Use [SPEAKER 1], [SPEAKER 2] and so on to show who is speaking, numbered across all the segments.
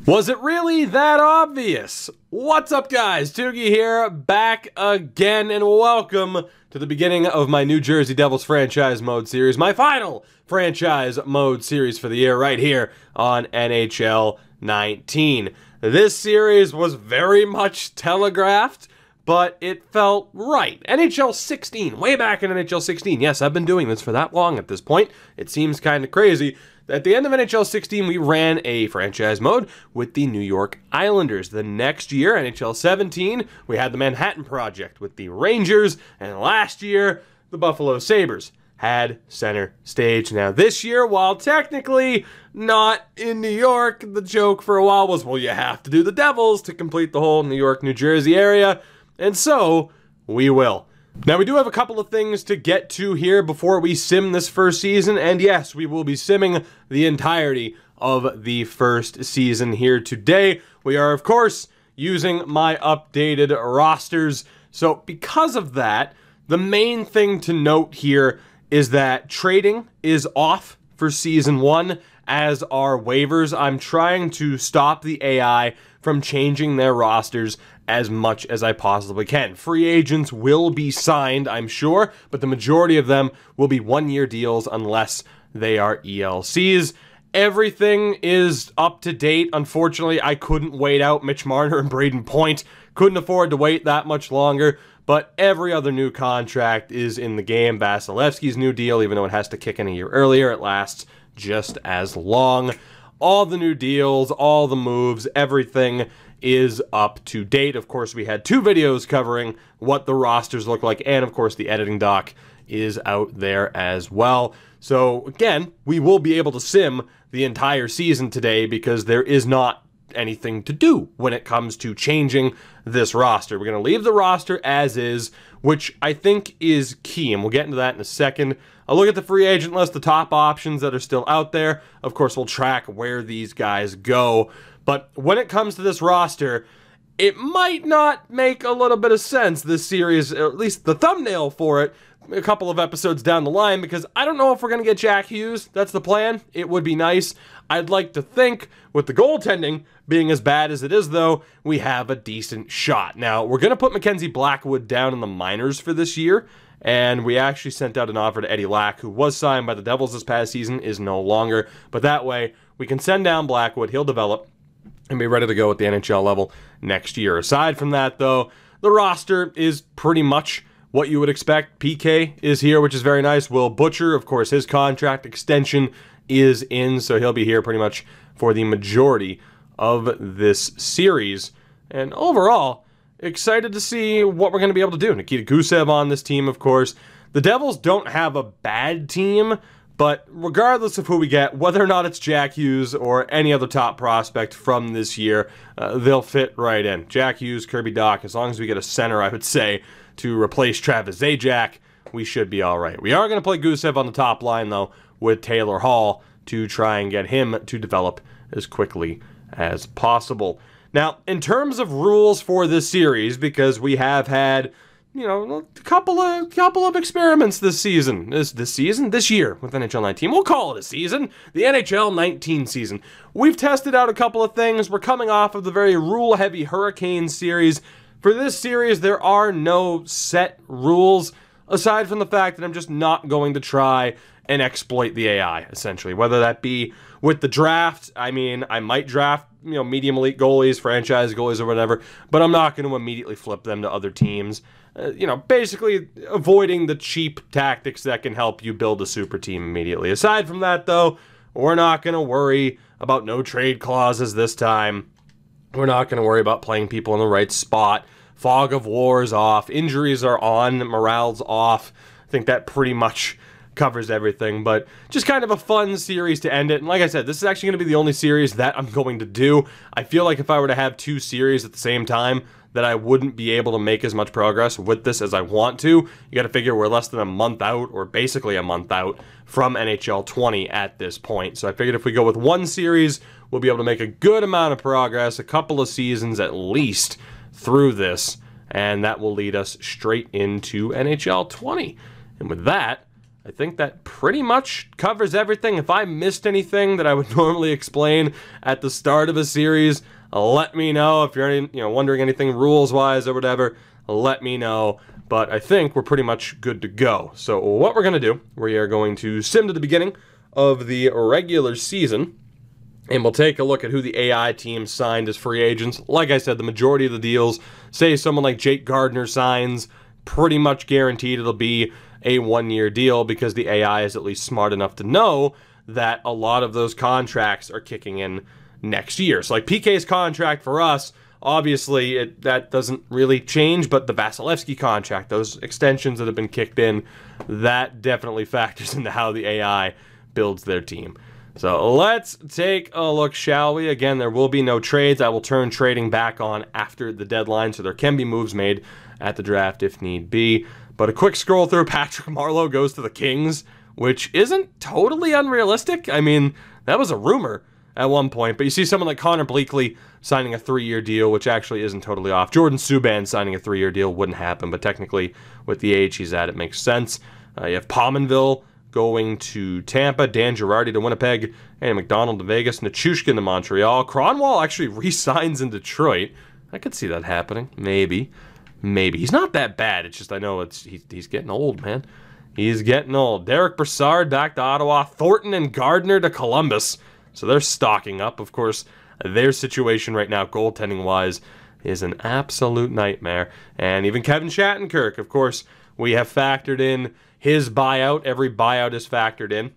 [SPEAKER 1] Was it really that obvious? What's up, guys? Toogie here, back again, and welcome to the beginning of my New Jersey Devils franchise mode series, my final franchise mode series for the year right here on NHL 19. This series was very much telegraphed, but it felt right. NHL 16, way back in NHL 16. Yes, I've been doing this for that long at this point. It seems kind of crazy. At the end of NHL 16, we ran a franchise mode with the New York Islanders. The next year, NHL 17, we had the Manhattan Project with the Rangers. And last year, the Buffalo Sabres had center stage. Now this year, while technically not in New York, the joke for a while was, well, you have to do the Devils to complete the whole New York, New Jersey area. And so, we will. Now, we do have a couple of things to get to here before we sim this first season, and yes, we will be simming the entirety of the first season here today. We are, of course, using my updated rosters, so because of that, the main thing to note here is that trading is off for Season 1, as are waivers. I'm trying to stop the AI from changing their rosters as much as I possibly can. Free agents will be signed, I'm sure, but the majority of them will be one-year deals unless they are ELCs. Everything is up to date. Unfortunately, I couldn't wait out Mitch Marner and Braden Point. Couldn't afford to wait that much longer, but every other new contract is in the game. Vasilevsky's new deal, even though it has to kick in a year earlier, it lasts just as long. All the new deals, all the moves, everything is up to date. Of course, we had 2 videos covering what the rosters look like, and of course, the editing doc is out there as well. So again, we will be able to sim the entire season today because there is not anything to do when it comes to changing this roster. We're going to leave the roster as is, which I think is key, and we'll get into that in a second. I'll look at the free agent list, the top options that are still out there. Of course, we'll track where these guys go. But when it comes to this roster, it might not make a little bit of sense, this series, or at least the thumbnail for it, a couple of episodes down the line, because I don't know if we're going to get Jack Hughes. That's the plan. It would be nice. I'd like to think, with the goaltending being as bad as it is, though, we have a decent shot. Now, we're going to put Mackenzie Blackwood down in the minors for this year, and we actually sent out an offer to Eddie Lack, who was signed by the Devils this past season, is no longer. But that way, we can send down Blackwood, he'll develop, and be ready to go at the NHL level next year. Aside from that, though, the roster is pretty much what you would expect. PK is here, which is very nice. Will Butcher, of course, his contract extension is in, so he'll be here pretty much for the majority of this series. And overall, excited to see what we're going to be able to do. Nikita Gusev on this team, of course. The Devils don't have a bad team, but regardless of who we get, whether or not it's Jack Hughes or any other top prospect from this year, they'll fit right in. Jack Hughes, Kirby Dach, as long as we get a center, I would say, to replace Travis Zajac, we should be all right. We are going to play Gusev on the top line, though, with Taylor Hall to try and get him to develop as quickly as possible. Now, in terms of rules for this series, because we have had, you know, a couple of experiments this year with NHL 19. We'll call it a season, the NHL 19 season. We've tested out a couple of things. We're coming off of the very rule-heavy Hurricane series. For this series, there are no set rules, aside from the fact that I'm just not going to try and exploit the AI, essentially. Whether that be with the draft, I mean, I might draft, you know, medium elite goalies, franchise goalies, or whatever, but I'm not going to immediately flip them to other teams. You know, basically avoiding the cheap tactics that can help you build a super team immediately. Aside from that, though, we're not going to worry about no trade clauses this time. We're not going to worry about playing people in the right spot. Fog of war is off. Injuries are on. Morale's off. I think that pretty much covers everything, but just kind of a fun series to end it. And like I said, this is actually going to be the only series that I'm going to do. I feel like if I were to have 2 series at the same time, that I wouldn't be able to make as much progress with this as I want to. You got to figure we're less than a month out, or basically a month out, from NHL 20 at this point. So I figured if we go with 1 series, we'll be able to make a good amount of progress, a couple of seasons at least, through this, and that will lead us straight into NHL 20. And with that, I think that pretty much covers everything. If I missed anything that I would normally explain at the start of a series, let me know. If you're wondering anything rules-wise or whatever, let me know. But I think we're pretty much good to go. So what we're going to do, we are going to sim to the beginning of the regular season, and we'll take a look at who the AI team signed as free agents. Like I said, the majority of the deals, say someone like Jake Gardner signs, pretty much guaranteed it'll be a one-year deal because the AI is at least smart enough to know that a lot of those contracts are kicking in next year. So like PK's contract for us, obviously that doesn't really change, but the Vasilevsky contract, those extensions that have been kicked in, that definitely factors into how the AI builds their team. So let's take a look, shall we? Again, there will be no trades. I will turn trading back on after the deadline, so there can be moves made at the draft if need be. But a quick scroll through, Patrick Marleau goes to the Kings, which isn't totally unrealistic. I mean, that was a rumor at one point, but you see someone like Connor Bleakley signing a 3-year deal, which actually isn't totally off. Jordan Subban signing a 3-year deal wouldn't happen, but technically with the age he's at, it makes sense. You have Pominville going to Tampa, Dan Girardi to Winnipeg, and McDonald to Vegas, Nichushkin to Montreal. Kronwall actually re-signs in Detroit. I could see that happening. Maybe. He's not that bad. It's just I know he's getting old, man. He's getting old. Derek Brassard back to Ottawa. Thornton and Gardner to Columbus. So they're stocking up. Of course, their situation right now, goaltending-wise, is an absolute nightmare. And even Kevin Shattenkirk, of course, we have factored in his buyout. Every buyout is factored in.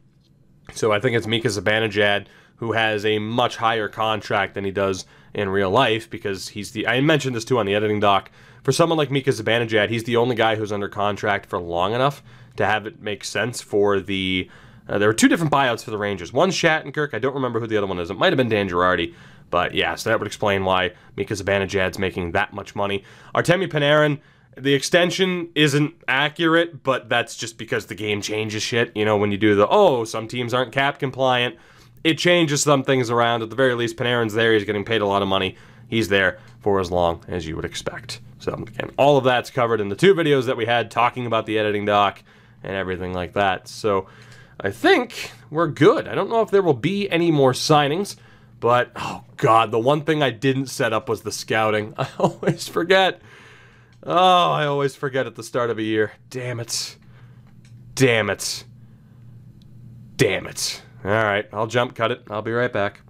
[SPEAKER 1] So I think it's Mika Zibanejad who has a much higher contract than he does in real life because he's the... I mentioned this too on the editing doc. For someone like Mika Zibanejad, he's the only guy who's under contract for long enough to have it make sense for the... there were 2 different buyouts for the Rangers. One's Shattenkirk. I don't remember who the other one is. It might have been Dan Girardi. But yeah, so that would explain why Mika Zibanejad's making that much money. Artemi Panarin, the extension isn't accurate, but that's just because the game changes shit. You know, when you do the, some teams aren't cap compliant, it changes some things around. At the very least, Panarin's there. He's getting paid a lot of money. He's there for as long as you would expect. So, again, all of that's covered in the 2 videos that we had talking about the editing doc and everything like that. So, I think we're good. I don't know if there will be any more signings, but, oh, God, the one thing I didn't set up was the scouting. I always forget. Oh, I always forget at the start of a year. Damn it. Damn it. Damn it. All right, I'll jump cut it. I'll be right back.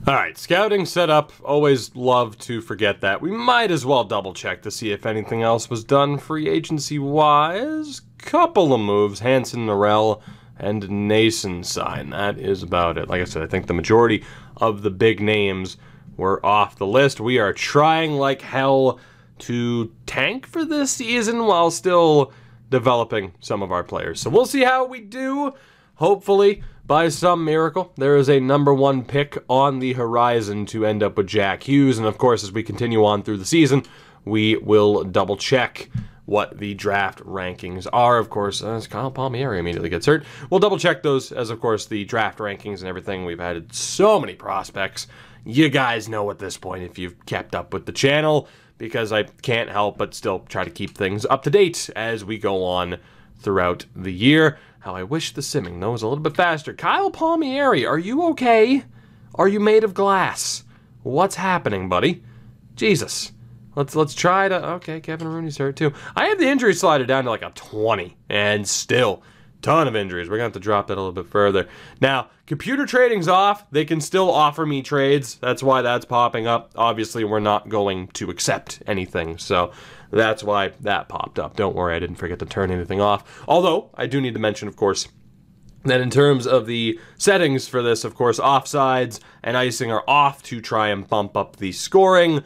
[SPEAKER 1] All right, scouting set up. Always love to forget that. We might as well double check to see if anything else was done free agency-wise. Couple of moves. Hansen, Norrell, and Nason sign. That is about it. Like I said, I think the majority of the big names were off the list. We are trying like hell to tank for this season while still developing some of our players. So we'll see how we do. Hopefully, by some miracle, there is a #1 pick on the horizon to end up with Jack Hughes. And of course, as we continue on through the season, we will double check what the draft rankings are. Of course, as Kyle Palmieri immediately gets hurt, we'll double check those as, of course, the draft rankings and everything. We've added so many prospects. You guys know at this point if you've kept up with the channel, because I can't help but still try to keep things up to date as we go on throughout the year. How I wish the simming, though, was a little bit faster. Kyle Palmieri, are you okay? Are you made of glass? What's happening, buddy? Jesus. Let's try to... Okay, Kevin Rooney's hurt, too. I have the injury slider down to like a 20, and still, ton of injuries. We're going to have to drop that a little bit further. Now, computer trading's off. They can still offer me trades. That's why that's popping up. Obviously, we're not going to accept anything, so that's why that popped up. Don't worry, I didn't forget to turn anything off. Although, I do need to mention, of course, that in terms of the settings for this, of course, offsides and icing are off to try and bump up the scoring.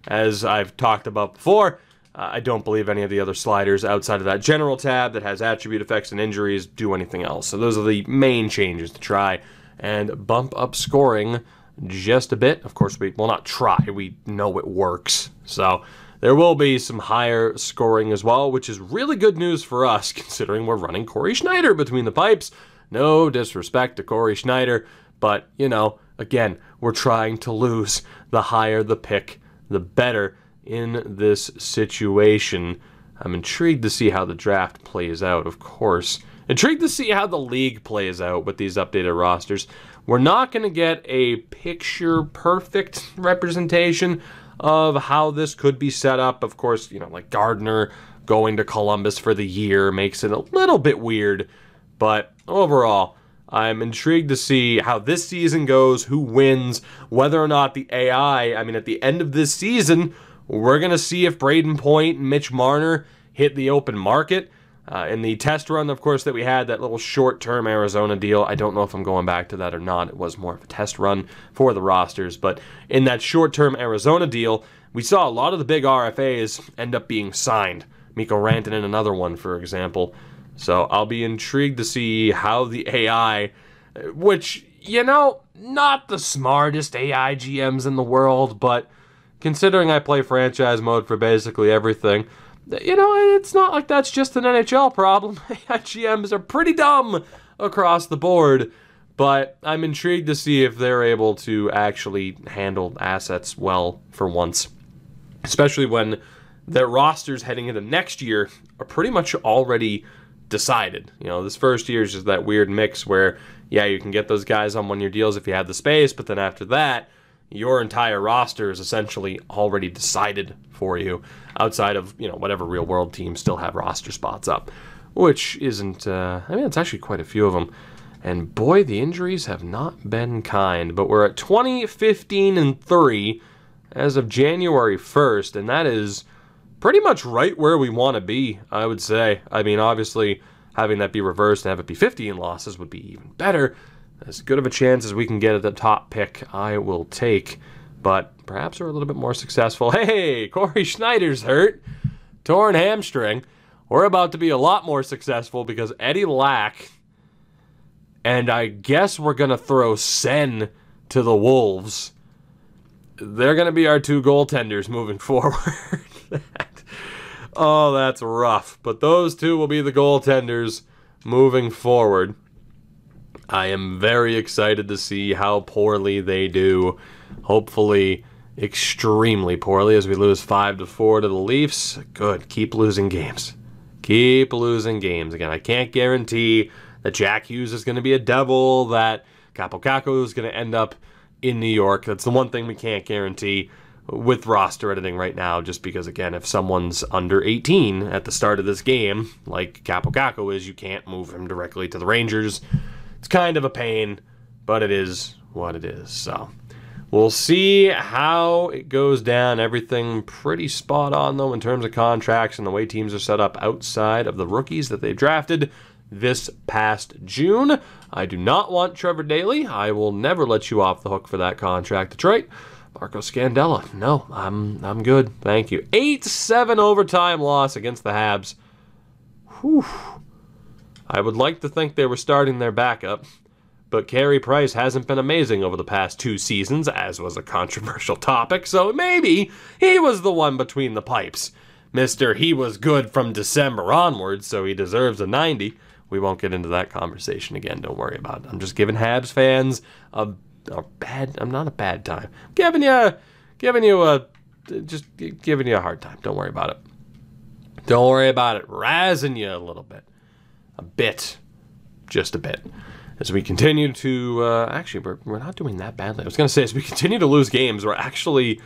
[SPEAKER 1] As I've talked about before, I don't believe any of the other sliders outside of that general tab that has attribute effects and injuries do anything else. So those are the main changes to try and bump up scoring just a bit. Of course, well, not try. We know it works. So there will be some higher scoring as well, which is really good news for us, considering we're running Corey Schneider between the pipes. No disrespect to Corey Schneider, but, you know, again, we're trying to lose. The higher the pick, the better in this situation. I'm intrigued to see how the draft plays out, of course. Intrigued to see how the league plays out with these updated rosters. We're not going to get a picture-perfect representation of how this could be set up. Of course, you know, like Gardner going to Columbus for the year makes it a little bit weird. But overall, I'm intrigued to see how this season goes, who wins, whether or not the AI, I mean, at the end of this season, we're going to see if Braden Point and Mitch Marner hit the open market. In the test run, of course, that we had, that little short-term Arizona deal, I don't know if I'm going back to that or not. It was more of a test run for the rosters. But in that short-term Arizona deal, we saw a lot of the big RFAs end up being signed. Mikko Rantanen, another one, for example. So I'll be intrigued to see how the AI, which, you know, not the smartest AI GMs in the world, but considering I play franchise mode for basically everything, you know, it's not like that's just an NHL problem. AI GMs are pretty dumb across the board, but I'm intrigued to see if they're able to actually handle assets well for once, especially when their rosters heading into next year are pretty much already decided. You know, this first year is just that weird mix where, yeah, you can get those guys on one-year deals if you have the space, but then after that, your entire roster is essentially already decided for you, outside of, you know, whatever real-world teams still have roster spots up, which isn't, I mean, it's actually quite a few of them. And boy, the injuries have not been kind, but we're at 20-15-3 as of January 1st, and that is pretty much right where we want to be, I would say. I mean, obviously, having that be reversed and have it be 15 losses would be even better. As good of a chance as we can get at the top pick, I will take. But perhaps we're a little bit more successful. Hey, Corey Schneider's hurt. Torn hamstring. We're about to be a lot more successful because Eddie Lack, and I guess we're going to throw Sen to the Wolves. They're going to be our two goaltenders moving forward. Oh, that's rough. But those two will be the goaltenders moving forward. I am very excited to see how poorly they do. Hopefully, extremely poorly as we lose 5-4 to the Leafs. Good. Keep losing games. Keep losing games. Again, I can't guarantee that Jack Hughes is going to be a Devil, that Capo Caco is going to end up in New York. That's the one thing we can't guarantee with roster editing right now, just because, again, if someone's under 18 at the start of this game, like Capo Caco is, you can't move him directly to the Rangers. It's kind of a pain, but it is what it is. So we'll see how it goes down. Everything pretty spot on, though, in terms of contracts and the way teams are set up outside of the rookies that they drafted this past June. I do not want Trevor Daley. I will never let you off the hook for that contract, Detroit. Marco Scandella. No, I'm good. Thank you. 8-7 overtime loss against the Habs. Whew. I would like to think they were starting their backup, but Carey Price hasn't been amazing over the past 2 seasons, as was a controversial topic, so maybe he was the one between the pipes. Mr. He was good from December onwards, so he deserves a 90. We won't get into that conversation again, don't worry about it. I'm just giving Habs fans I'm not a bad time. Giving you a hard time. Don't worry about it. Don't worry about it. Razzing you a little bit. A bit. Just a bit. As we continue to, actually, we're not doing that badly. I was going to say, as we continue to lose games, we're actually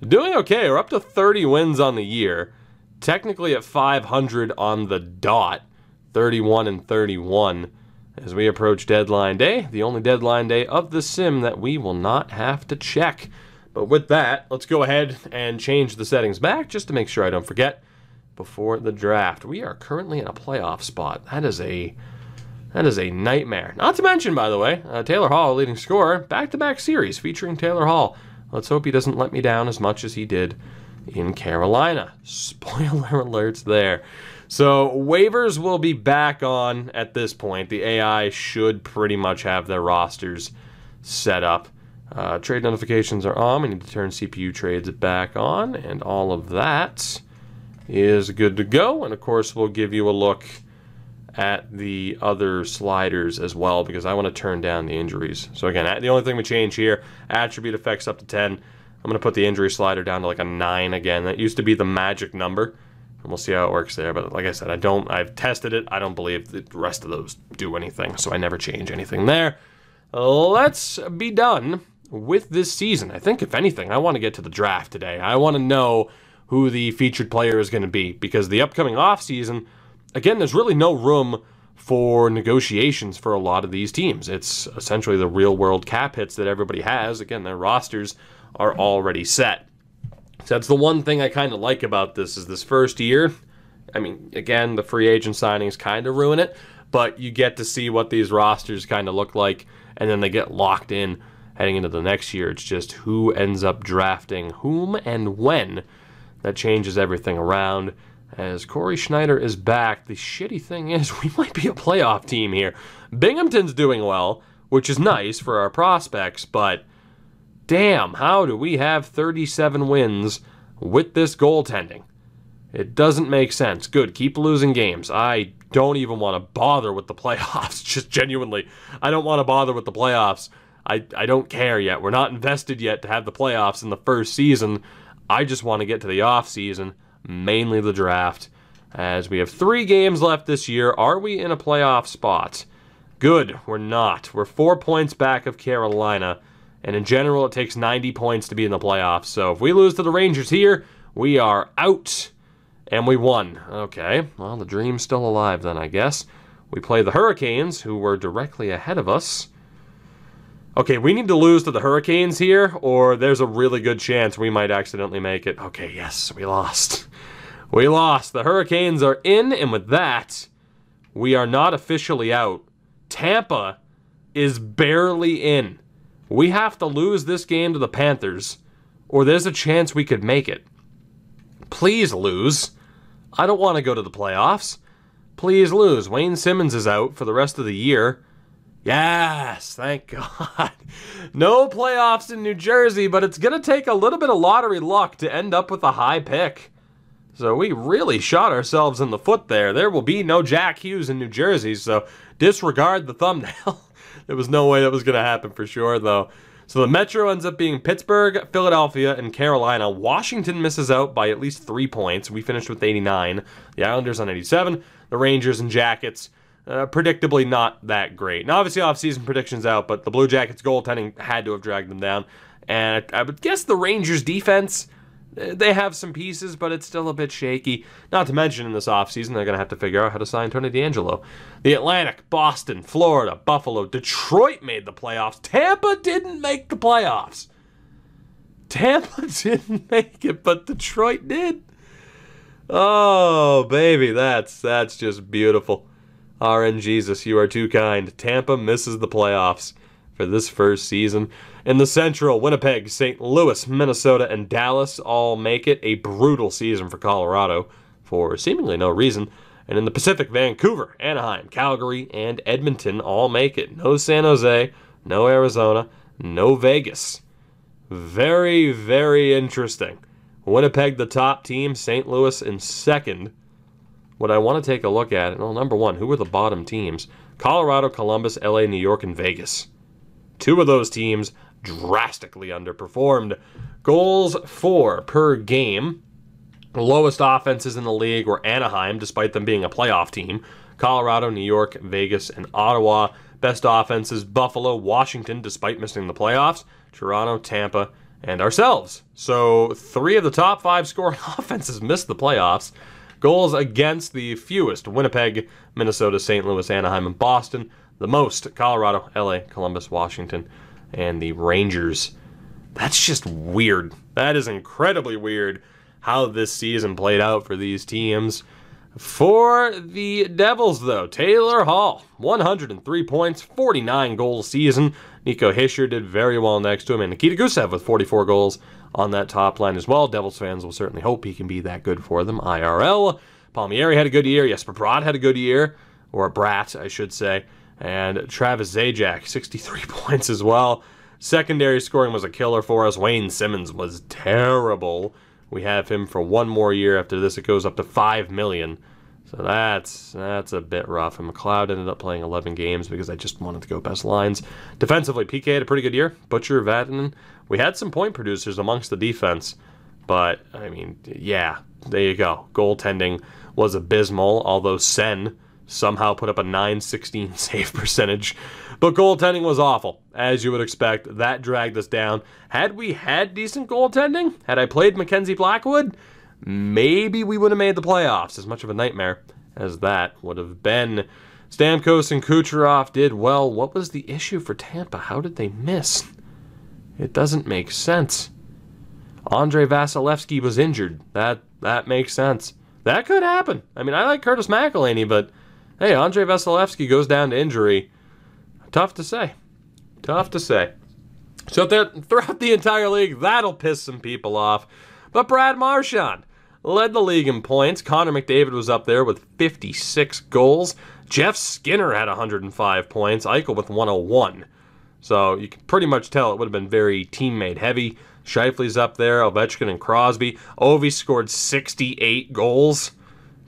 [SPEAKER 1] doing okay. We're up to 30 wins on the year. Technically at 500 on the dot. 31-31. As we approach deadline day, the only deadline day of the sim that we will not have to check. But with that, let's go ahead and change the settings back just to make sure I don't forget before the draft. We are currently in a playoff spot. That is a nightmare. Not to mention, by the way, Taylor Hall, leading scorer, back-to-back series featuring Taylor Hall. Let's hope he doesn't let me down as much as he did in Carolina. Spoiler alerts there. So waivers will be back on at this point. The AI should pretty much have their rosters set up. Trade notifications are on. We need to turn CPU trades back on, and all of that is good to go. And of course, we'll give you a look at the other sliders as well, because I want to turn down the injuries. So again, the only thing we change here, attribute effects up to 10. I'm going to put the injury slider down to like a 9 again. That used to be the magic number And we'll see how it works there. But like I said, I've tested it. I don't believe the rest of those do anything, so I never change anything there. Let's be done with this season. I think, if anything, I want to get to the draft today. I want to know who the featured player is going to be, because the upcoming offseason, again, there's really no room for negotiations for a lot of these teams. It's essentially the real-world cap hits that everybody has. Again, their rosters are already set. So that's the one thing I kind of like about this, is this first year. I mean, again, the free agent signings kind of ruin it, but you get to see what these rosters kind of look like, and then they get locked in heading into the next year. It's just who ends up drafting whom and when. That changes everything around. As Corey Schneider is back, the shitty thing is we might be a playoff team here. Binghamton's doing well, which is nice for our prospects, but damn, how do we have 37 wins with this goaltending? It doesn't make sense. Good, keep losing games. I don't even want to bother with the playoffs. Just genuinely, I don't want to bother with the playoffs. I don't care yet. We're not invested yet to have the playoffs in the first season. I just want to get to the off season, mainly the draft, as we have 3 games left this year. Are we in a playoff spot? Good, we're not. We're 4 points back of Carolina, and in general, it takes 90 points to be in the playoffs. So if we lose to the Rangers here, we are out, and we won. Okay, well, the dream's still alive then, I guess. We play the Hurricanes, who were directly ahead of us. Okay, we need to lose to the Hurricanes here, or there's a really good chance we might accidentally make it. Okay, yes, we lost. We lost. The Hurricanes are in, and with that, we are not officially out. Tampa is barely in. We have to lose this game to the Panthers, or there's a chance we could make it. Please lose. I don't want to go to the playoffs. Please lose. Wayne Simmons is out for the rest of the year. Yes, thank God. No playoffs in New Jersey, but it's going to take a little bit of lottery luck to end up with a high pick. So we really shot ourselves in the foot there. There will be no Jack Hughes in New Jersey, so disregard the thumbnail. There was no way that was going to happen for sure, though. So the Metro ends up being Pittsburgh, Philadelphia, and Carolina. Washington misses out by at least 3 points. We finished with 89. The Islanders on 87. The Rangers and Jackets, predictably not that great. Now, obviously, off-season predictions out, but the Blue Jackets' goaltending had to have dragged them down. And I would guess the Rangers' defense, they have some pieces, but it's still a bit shaky. Not to mention, in this offseason, they're going to have to figure out how to sign Tony DeAngelo. The Atlantic, Boston, Florida, Buffalo, Detroit made the playoffs. Tampa didn't make the playoffs. Tampa didn't make it, but Detroit did. Oh, baby, that's just beautiful. RNGesus, you are too kind. Tampa misses the playoffs for this first season. In the Central, Winnipeg, St. Louis, Minnesota, and Dallas all make it. A brutal season for Colorado for seemingly no reason. And in the Pacific, Vancouver, Anaheim, Calgary, and Edmonton all make it. No San Jose, no Arizona, no Vegas. Very, very interesting. Winnipeg, the top team. St. Louis in second. What I want to take a look at, well, number one, who are the bottom teams? Colorado, Columbus, LA, New York, and Vegas. 2 of those teams drastically underperformed. Goals for per game. The lowest offenses in the league were Anaheim, despite them being a playoff team. Colorado, New York, Vegas, and Ottawa. Best offenses, Buffalo, Washington, despite missing the playoffs. Toronto, Tampa, and ourselves. So 3 of the top 5 scoring offenses missed the playoffs. Goals against, the fewest: Winnipeg, Minnesota, St. Louis, Anaheim, and Boston. The most: Colorado, LA, Columbus, Washington, and the Rangers. That's just weird. That is incredibly weird how this season played out for these teams. For the Devils, though, Taylor Hall, 103 points, 49 goal season. Nico Hischier did very well next to him, and Nikita Gusev with 44 goals on that top line as well. Devils fans will certainly hope he can be that good for them. IRL. Palmieri had a good year. Jesper Bratt had a good year, or Bratt, I should say. And Travis Zajac, 63 points as well. Secondary scoring was a killer for us. Wayne Simmons was terrible. We have him for 1 more year. After this, it goes up to $5 million. So that's a bit rough. And McLeod ended up playing 11 games because I just wanted to go best lines. Defensively, PK had a pretty good year. Butcher, Vatanen. We had some point producers amongst the defense. But, I mean, yeah, there you go. Goaltending was abysmal, although Sen somehow put up a .916 save percentage. But goaltending was awful, as you would expect. That dragged us down. Had we had decent goaltending, had I played Mackenzie Blackwood, maybe we would have made the playoffs. As much of a nightmare as that would have been. Stamkos and Kucherov did well. What was the issue for Tampa? How did they miss? It doesn't make sense. Andrei Vasilevsky was injured. That makes sense. That could happen. I mean, I like Curtis McElhinney, but hey, Andrei Vasilevsky goes down to injury. Tough to say. Tough to say. So throughout the entire league, that'll piss some people off. But Brad Marchand led the league in points. Connor McDavid was up there with 56 goals. Jeff Skinner had 105 points. Eichel with 101. So you can pretty much tell it would have been very teammate heavy. Scheifele's up there, Ovechkin and Crosby. Ovi scored 68 goals.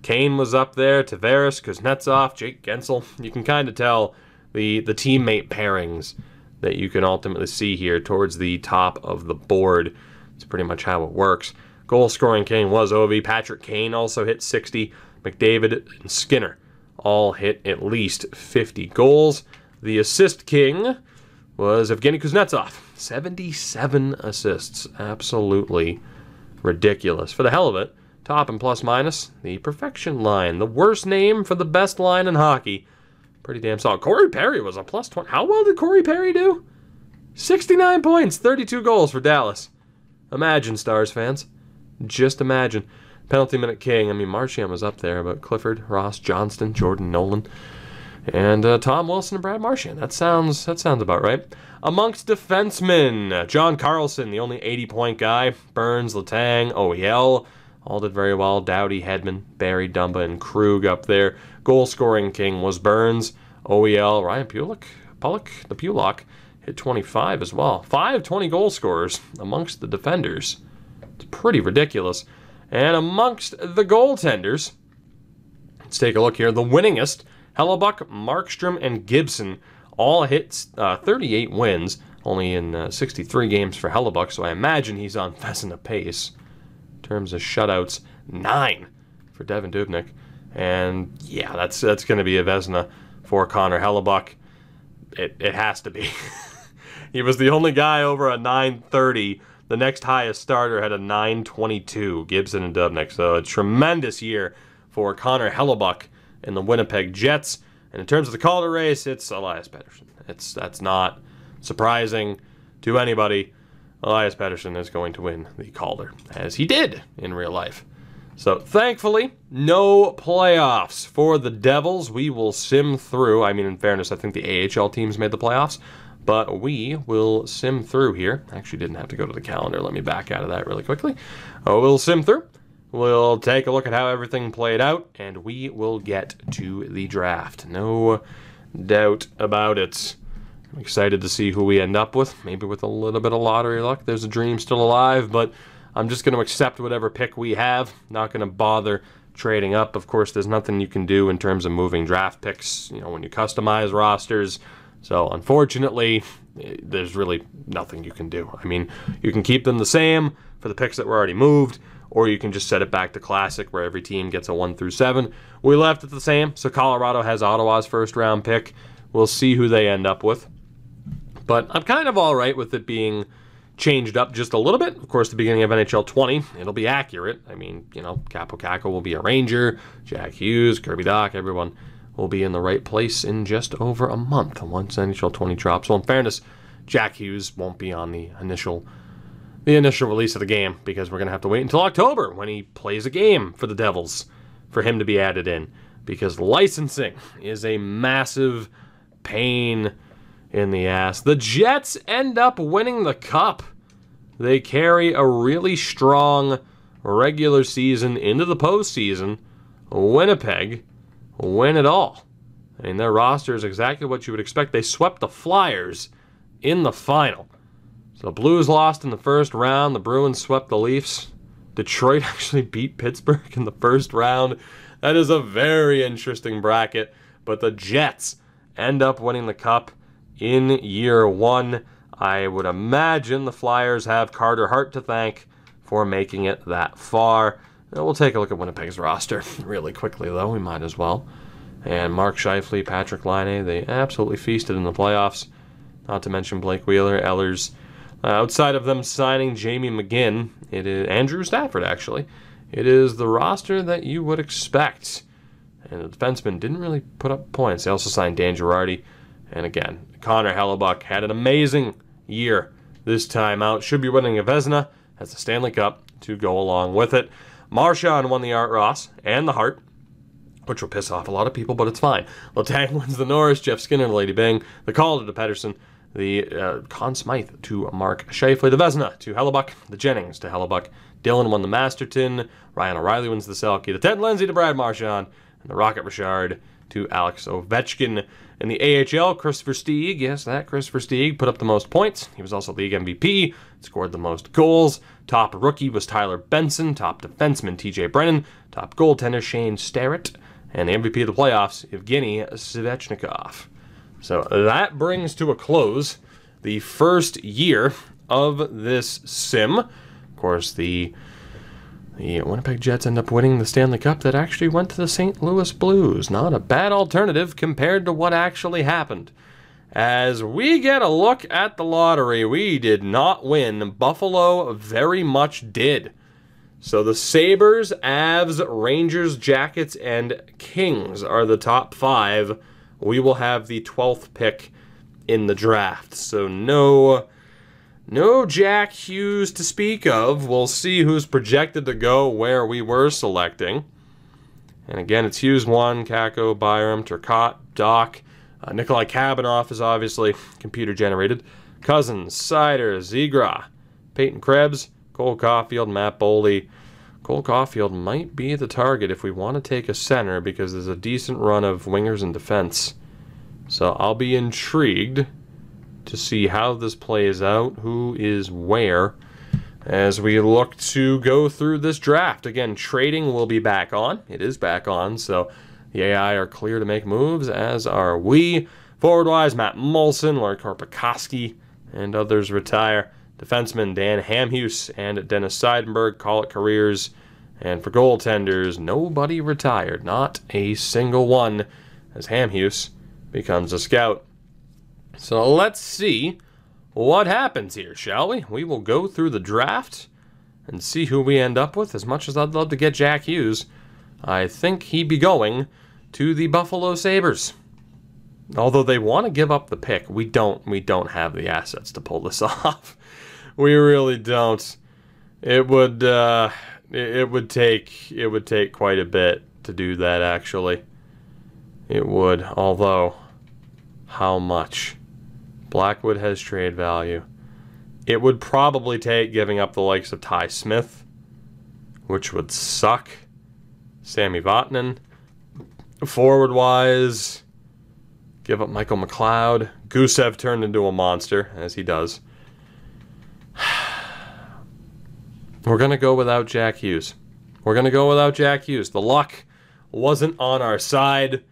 [SPEAKER 1] Kane was up there, Tavares, Kuznetsov, Jake Gensel. You can kind of tell the teammate pairings that you can ultimately see here towards the top of the board. It's pretty much how it works. Goal scoring king was Ovi. Patrick Kane also hit 60. McDavid and Skinner all hit at least 50 goals. The assist king was Evgeny Kuznetsov. 77 assists. Absolutely ridiculous. For the hell of it, top and plus minus, the perfection line. The worst name for the best line in hockey. Pretty damn solid. Corey Perry was a plus 20. How well did Corey Perry do? 69 points, 32 goals for Dallas. Imagine, Stars fans. Just imagine. Penalty minute king. I mean, Marchand was up there, but Clifford, Ross, Johnston, Jordan Nolan, and Tom Wilson and Brad Marchand. That sounds about right. Amongst defensemen, John Carlson, the only 80-point guy. Burns, Letang, OEL, all did very well. Doughty, Hedman, Barry, Dumba, and Krug up there. Goal-scoring king was Burns. OEL, Ryan Pulock, the Pulock, hit 25 as well. 5 20-goal scorers amongst the defenders. It's pretty ridiculous. And amongst the goaltenders, let's take a look here. The winningest, Hellebuck, Markstrom, and Gibson all hit 38 wins, only in 63 games for Hellebuck, so I imagine he's on Vezina pace. In terms of shutouts, 9 for Devin Dubnyk. And yeah, that's going to be a Vezina for Connor Hellebuck. It has to be. He was the only guy over a 930. The next highest starter had a 922, Gibson and Dubnyk. So a tremendous year for Connor Hellebuck and the Winnipeg Jets. And in terms of the Calder race, it's Elias Pettersson. That's not surprising to anybody. Elias Pettersson is going to win the Calder, as he did in real life. So thankfully, no playoffs for the Devils. We will sim through. I mean, in fairness, I think the AHL teams made the playoffs. But we will sim through here. Actually, didn't have to go to the calendar. Let me back out of that really quickly. We'll sim through. We'll take a look at how everything played out, and we will get to the draft. No doubt about it. I'm excited to see who we end up with. Maybe with a little bit of lottery luck. There's a dream still alive, but I'm just going to accept whatever pick we have. Not going to bother trading up. Of course, there's nothing you can do in terms of moving draft picks, when you customize rosters. So, unfortunately, there's really nothing you can do. I mean, you can keep them the same for the picks that were already moved, or you can just set it back to Classic, where every team gets a 1 through 7. We left it the same, so Colorado has Ottawa's first-round pick. We'll see who they end up with. But I'm kind of all right with it being changed up just a little bit. Of course, the beginning of NHL 20, it'll be accurate. I mean, Capo Caco will be a Ranger, Jack Hughes, Kirby Dach, everyone will be in the right place in just over a month once NHL 20 drops. Well, in fairness, Jack Hughes won't be on the initial release of the game, because we're going to have to wait until October when he plays a game for the Devils for him to be added in, because licensing is a massive pain in the ass. The Jets end up winning the Cup. They carry a really strong regular season into the postseason. Winnipeg win it all. I mean, their roster is exactly what you would expect. They swept the Flyers in the final. So the Blues lost in the first round. The Bruins swept the Leafs. Detroit actually beat Pittsburgh in the first round. That is a very interesting bracket. But the Jets end up winning the Cup in year 1. I would imagine the Flyers have Carter Hart to thank for making it that far. We'll take a look at Winnipeg's roster really quickly, though. We might as well. And Mark Scheifele, Patrick Laine, they absolutely feasted in the playoffs. Not to mention Blake Wheeler, Ehlers. Outside of them signing Jamie McGinn, it is Andrew Stafford, actually. It is the roster that you would expect. And the defensemen didn't really put up points. They also signed Dan Girardi. And again, Connor Hellebuck had an amazing year this time out. Should be winning a Vezina, has the Stanley Cup to go along with it. Marchand won the Art Ross and the Hart, which will piss off a lot of people, but it's fine. Letang wins the Norris, Jeff Skinner to Lady Byng, the Calder to Pedersen, the Conn Smythe to Mark Scheifele, the Vezina to Hellebuck, the Jennings to Hellebuck, Dylan won the Masterton, Ryan O'Reilly wins the Selke, the Ted Lindsay to Brad Marchand, and the Rocket Richard to Alex Ovechkin. In the AHL, Christopher Stieg, yes, that Christopher Stieg put up the most points. He was also league MVP, scored the most goals. Top rookie was Tyler Benson, top defenseman TJ Brennan, top goaltender Shane Starrett, and the MVP of the playoffs, Evgeny Svechnikov. So that brings to a close the first year of this sim. Of course, the Winnipeg Jets end up winning the Stanley Cup that actually went to the St. Louis Blues. Not a bad alternative compared to what actually happened. As we get a look at the lottery, we did not win. Buffalo very much did. So the Sabres, Avs, Rangers, Jackets, and Kings are the top 5. We will have the 12th pick in the draft. So no Jack Hughes to speak of. We'll see who's projected to go where we were selecting. And again, it's Hughes 1, Kakko, Byram, Turcotte, Doc. Nikolai Kabanoff is obviously computer-generated. Cousins, Sider, Zegra, Peyton Krebs, Cole Caulfield, Matt Boldy. Cole Caulfield might be the target if we want to take a center because there's a decent run of wingers in defense. So I'll be intrigued to see how this plays out, who is where, as we look to go through this draft. Again, trading will be back on. It is back on, so the AI are clear to make moves, as are we. Forward-wise, Matt Molson, Larry Korpikoski, and others retire. Defenseman Dan Hamhuis and Dennis Seidenberg call it careers. And for goaltenders, nobody retired. Not a single one, as Hamhuis becomes a scout. So let's see what happens here, shall we? We will go through the draft and see who we end up with. As much as I'd love to get Jack Hughes, I think he'd be going to the Buffalo Sabres. Although they want to give up the pick, we don't have the assets to pull this off. We really don't. It would take quite a bit to do that, actually. It would, although how much? Blackwood has trade value. It would probably take giving up the likes of Ty Smith, which would suck. Sammy Vatanen. Forward-wise, give up Michael McLeod. Gusev turned into a monster, as he does. We're going to go without Jack Hughes. We're going to go without Jack Hughes. The luck wasn't on our side.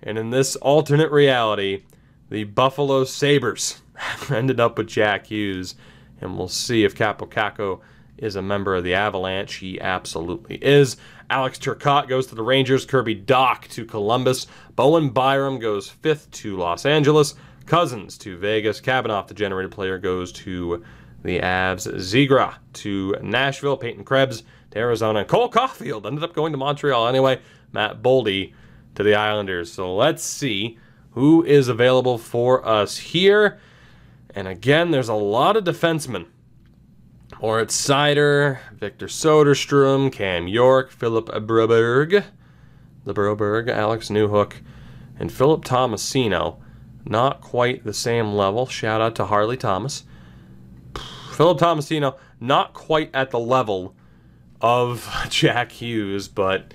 [SPEAKER 1] And in this alternate reality, the Buffalo Sabres ended up with Jack Hughes. And we'll see if Kaapo Kakko is a member of the Avalanche. He absolutely is. Alex Turcotte goes to the Rangers. Kirby Dach to Columbus. Bowen Byram goes 5th to Los Angeles. Cousins to Vegas. Kabanoff, the generated player, goes to the Avs. Zegra to Nashville. Peyton Krebs to Arizona. Cole Caulfield ended up going to Montreal anyway. Matt Boldy to the Islanders. So let's see who is available for us here. And again, there's a lot of defensemen. Moritz Seider, Victor Soderstrom, Cam York, Philip Broberg, Alex Newhook, and Philip Tomasino. Not quite the same level. Shout out to Harley Thomas. Philip Tomasino, not quite at the level of Jack Hughes, but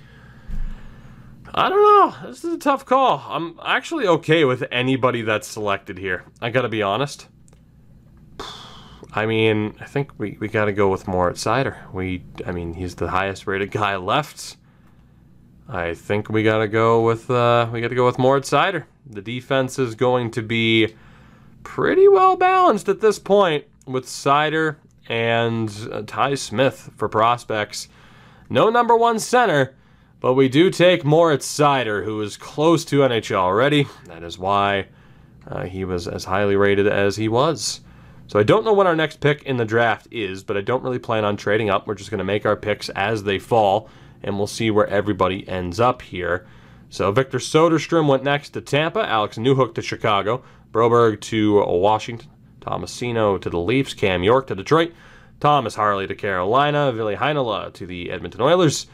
[SPEAKER 1] I don't know. This is a tough call. I'm actually okay with anybody that's selected here. I gotta be honest. I mean, I think we got to go with Moritz Seider. I mean, he's the highest rated guy left. I think we got to go with Moritz Seider. The defense is going to be pretty well balanced at this point with Seider and Ty Smith for prospects. No number 1 center, but we do take Moritz Seider, who is close to NHL already. That is why he was as highly rated as he was. So I don't know what our next pick in the draft is, but I don't really plan on trading up. We're just going to make our picks as they fall, and we'll see where everybody ends up here. So Victor Soderstrom went next to Tampa, Alex Newhook to Chicago, Broberg to Washington, Tomasino to the Leafs, Cam York to Detroit, Thomas Harley to Carolina, Ville Heinola to the Edmonton Oilers,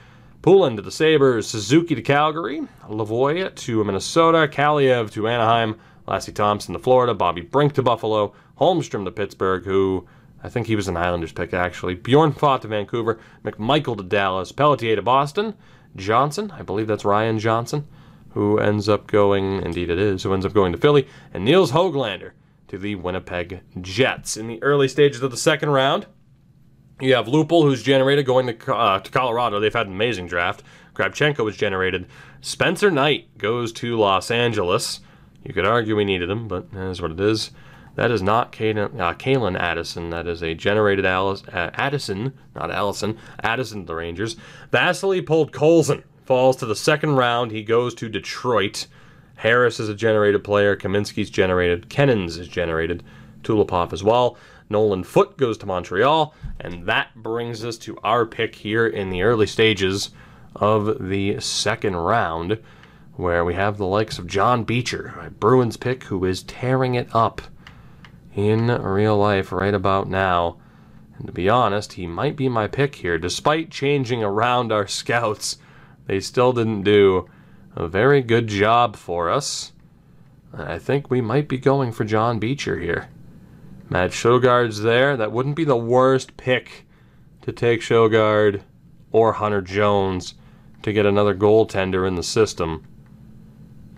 [SPEAKER 1] Poulin to the Sabres, Suzuki to Calgary, Lavoie to Minnesota, Kaliev to Anaheim, Lassie Thompson to Florida, Bobby Brink to Buffalo, Holmstrom to Pittsburgh, who I think he was an Islanders pick actually, Bjorn Fott to Vancouver, McMichael to Dallas, Pelletier to Boston, Johnson, I believe that's Ryan Johnson, who ends up going, indeed it is, who ends up going to Philly, and Niels Höglander to the Winnipeg Jets. In the early stages of the second round, you have Lupul, who's generated, going to Colorado. They've had an amazing draft. Kravchenko was generated. Spencer Knight goes to Los Angeles. You could argue we needed him, but that is what it is. That is not Kalen Addison. That is a generated Addison, not Allison. Addison to the Rangers. Vasily Podkolzin falls to the second round. He goes to Detroit. Harris is a generated player. Kaminsky's generated. Kennins is generated. Tulipov as well. Nolan Foote goes to Montreal. And that brings us to our pick here in the early stages of the second round, where we have the likes of John Beecher, a Bruins pick who is tearing it up in real life right about now. And to be honest, he might be my pick here. Despite changing around our scouts, they still didn't do a very good job for us. I think we might be going for John Beecher here. Matt Sjogard's there. That wouldn't be the worst pick to take Sjogard or Hunter Jones to get another goaltender in the system.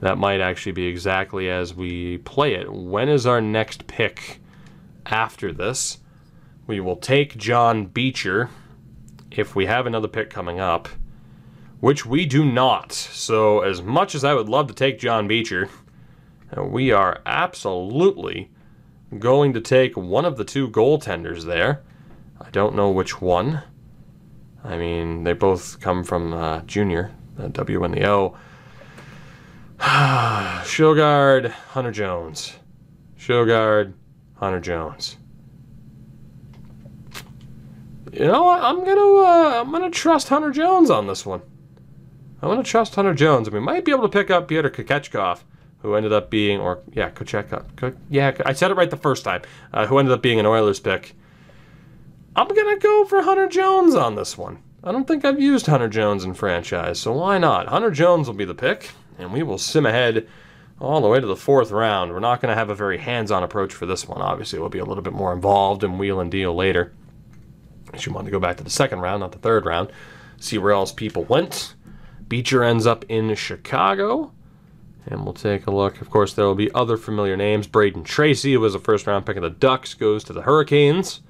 [SPEAKER 1] That might actually be exactly as we play it. When is our next pick after this? We will take John Beecher if we have another pick coming up, which we do not. So as much as I would love to take John Beecher, we are absolutely going to take one of the two goaltenders there. I don't know which one. I mean, they both come from junior, the W and the O. Sjogard, Hunter Jones. Sjogard, Hunter Jones. You know what? I'm gonna trust Hunter Jones on this one. I'm gonna trust Hunter Jones, and we might be able to pick up Pyotr Kochekov, who ended up being, Kochekov. Yeah, I said it right the first time. Who ended up being an Oilers pick. I'm gonna go for Hunter Jones on this one. I don't think I've used Hunter Jones in franchise, so why not? Hunter Jones will be the pick, and we will sim ahead all the way to the fourth round. We're not going to have a very hands-on approach for this one. Obviously, we'll be a little bit more involved and wheel and deal later. If you want to go back to the second round, not the third round, see where else people went. Beecher ends up in Chicago, and we'll take a look. Of course, there will be other familiar names. Braden Tracy, who was a first-round pick of the Ducks, goes to the Hurricanes.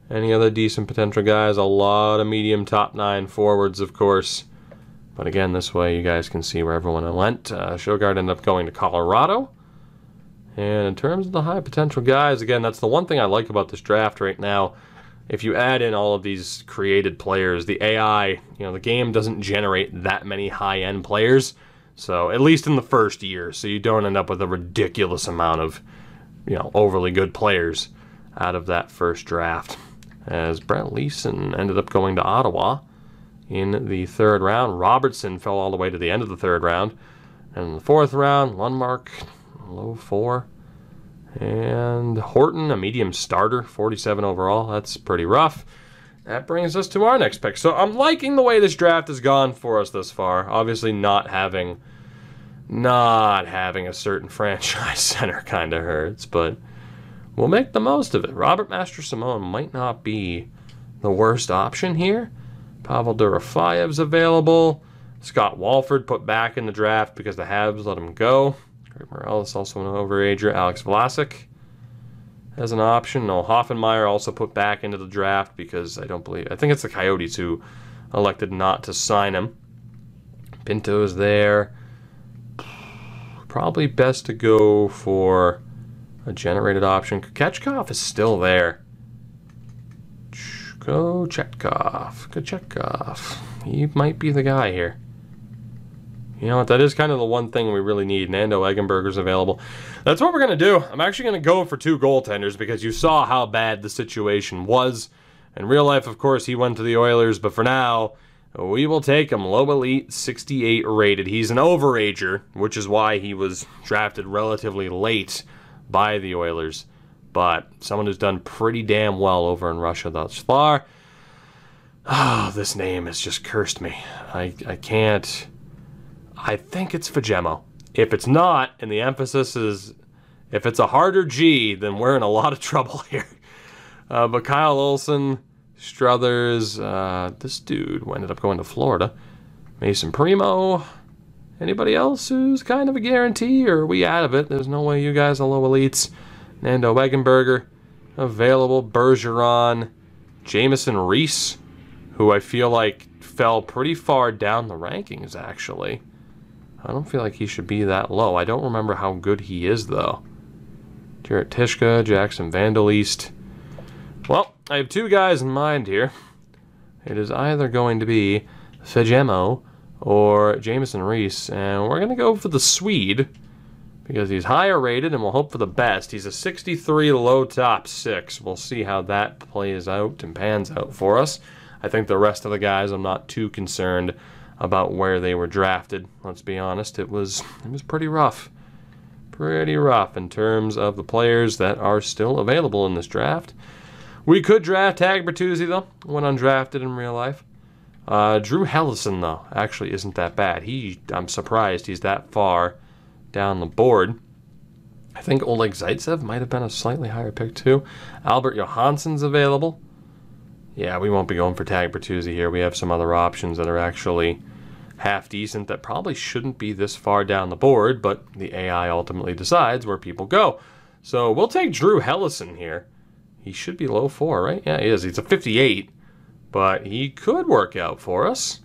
[SPEAKER 1] Any other decent potential guys? A lot of medium top 9 forwards, of course. But again, this way you guys can see where everyone went. Sjogard ended up going to Colorado. And in terms of the high potential guys, again, that's the one thing I like about this draft right now. If you add in all of these created players, the AI, the game doesn't generate that many high-end players. So, at least in the first year, so you don't end up with a ridiculous amount of, overly good players out of that first draft. As Brett Leeson ended up going to Ottawa in the third round. Robertson fell all the way to the end of the third round. And in the fourth round, Lundmark, low 4. And Horton, a medium starter, 47 overall. That's pretty rough. That brings us to our next pick. So I'm liking the way this draft has gone for us thus far. Obviously not having a certain franchise center kind of hurts, but we'll make the most of it. Robert Mastrosimone might not be the worst option here. Pavel Dorofayev's available. Scott Walford put back in the draft because the Habs let him go. Greg Morales, also an overager. Alex Vlasic as an option. Noel Hoffenmeyer also put back into the draft because I think it's the Coyotes who elected not to sign him. Pinto's there. Probably best to go for a generated option. Kochekov is still there. Kochetkov. He might be the guy here. You know what? That is kind of the one thing we really need. Nando Eggenberger's available. That's what we're going to do. I'm actually going to go for 2 goaltenders because you saw how bad the situation was. In real life, of course, he went to the Oilers, but for now, we will take him. Low elite, 68 rated. He's an overager, which is why he was drafted relatively late by the Oilers. But someone who's done pretty damn well over in Russia thus far. Oh, this name has just cursed me. I can't... I think it's Fagemo. If it's not, and the emphasis is, if it's a harder G, then we're in a lot of trouble here. But Kyle Olsen, Struthers, this dude who ended up going to Florida. Mason Primo. Anybody else who's kind of a guarantee, or are we out of it? There's no way you guys are low elites. Nando Eggenberger, available. Bergeron. Jamison Reese, who I feel like fell pretty far down the rankings, actually. I don't feel like he should be that low. I don't remember how good he is, though. Jarrett Tishka, Jackson Vandalist. Well, I have 2 guys in mind here. It is either going to be Fagemo or Jamison Reese, and we're going to go for the Swede because he's higher rated, and we'll hope for the best. He's a 63 low top 6. We'll see how that plays out and pans out for us. I think the rest of the guys, I'm not too concerned about where they were drafted. Let's be honest, it was pretty rough. Pretty rough in terms of the players that are still available in this draft. We could draft Tag Bertuzzi, though, when undrafted in real life. Drew Hellison, though, actually isn't that bad. I'm surprised he's that far down the board. I think Oleg Zaitsev might have been a slightly higher pick, too. Albert Johansson's available. Yeah, we won't be going for Tag Bertuzzi here. We have some other options that are actually half decent that probably shouldn't be this far down the board, but the AI ultimately decides where people go. So we'll take Drew Hellison here. He should be low 4, right? Yeah, he is. He's a 58, but he could work out for us.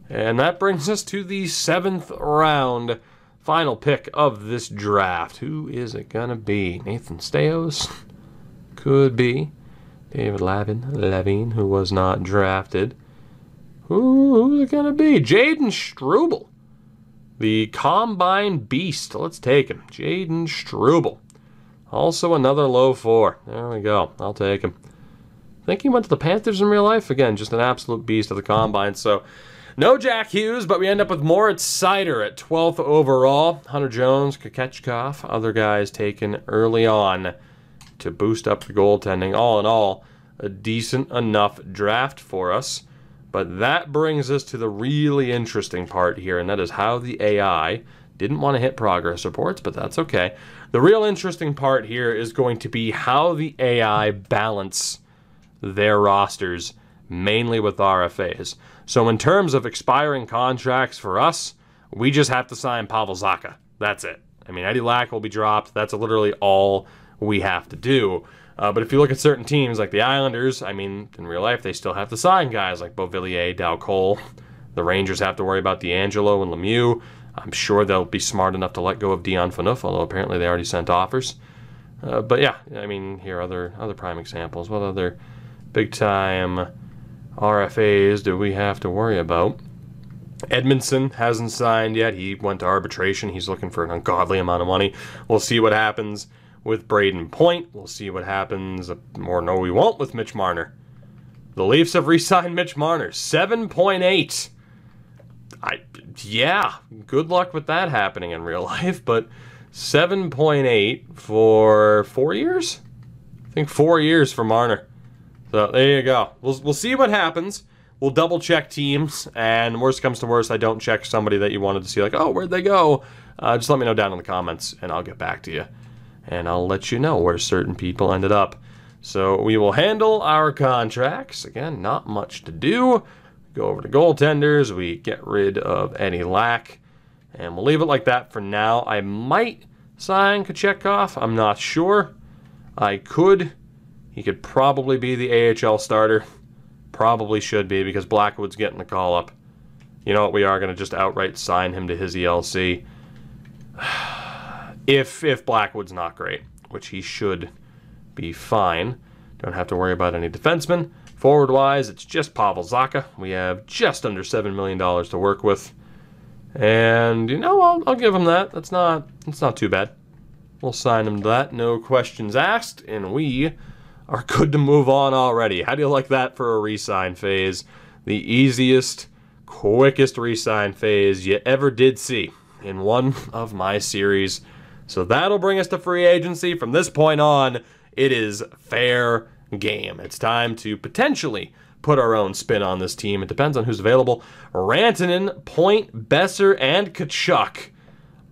[SPEAKER 1] And that brings us to the 7th round final pick of this draft. Who is it gonna be? Nathan Staios? Could be. David Levine, who was not drafted. Who's it going to be? Jaden Struble. The Combine Beast. Let's take him. Jaden Struble. Also another low 4. There we go. I'll take him. I think he went to the Panthers in real life. Again, just an absolute beast of the Combine. So, no Jack Hughes, but we end up with Moritz Seider at 12th overall. Hunter Jones, Kochetkov, other guys taken early on to boost up the goaltending. All in all, a decent enough draft for us. But that brings us to the really interesting part here, and that is how the AI didn't want to hit progress reports, but that's okay. The real interesting part here is going to be how the AI balance their rosters, mainly with RFAs. So in terms of expiring contracts for us, we just have to sign Pavel Zacha. That's it. I mean, Eddie Lack will be dropped. That's literally all we have to do. But if you look at certain teams like the Islanders, I mean, in real life, they still have to sign guys like Beauvillier, Dow Cole. The Rangers have to worry about D'Angelo and Lemieux. I'm sure they'll be smart enough to let go of Dion Phaneuf, although apparently they already sent offers. But yeah, I mean, here are other prime examples. What other big-time RFAs do we have to worry about? Edmondson hasn't signed yet. He went to arbitration. He's looking for an ungodly amount of money. We'll see what happens with Braden Point. We'll see what happens, or no, we won't, with Mitch Marner. The Leafs have re-signed Mitch Marner. 7.8. Yeah, good luck with that happening in real life, but 7.8 for 4 years? I think 4 years for Marner. So there you go. We'll see what happens. We'll double check teams, and worst comes to worst, I don't check somebody that you wanted to see, like, oh, where'd they go? Just let me know down in the comments, and I'll get back to you. And I'll let you know where certain people ended up. So we will handle our contracts. Again, not much to do. Go over to goaltenders. We get rid of Eddie Lack. And we'll leave it like that for now. I might sign Kochetkov. I'm not sure. I could. He could probably be the AHL starter. Probably should be, because Blackwood's getting the call-up. You know what? We are going to just outright sign him to his ELC. If Blackwood's not great, which he should be fine. Don't have to worry about any defensemen. Forward-wise, it's just Pavel Zacha. We have just under $7 million to work with. And, you know, I'll give him that. That's not too bad. We'll sign him to that. No questions asked. And we are good to move on already. How do you like that for a re-sign phase? The easiest, quickest re-sign phase you ever did see in one of my series. So that'll bring us to free agency. From this point on, it is fair game. It's time to potentially put our own spin on this team. It depends on who's available. Rantanen, Point, Besser, and Tkachuk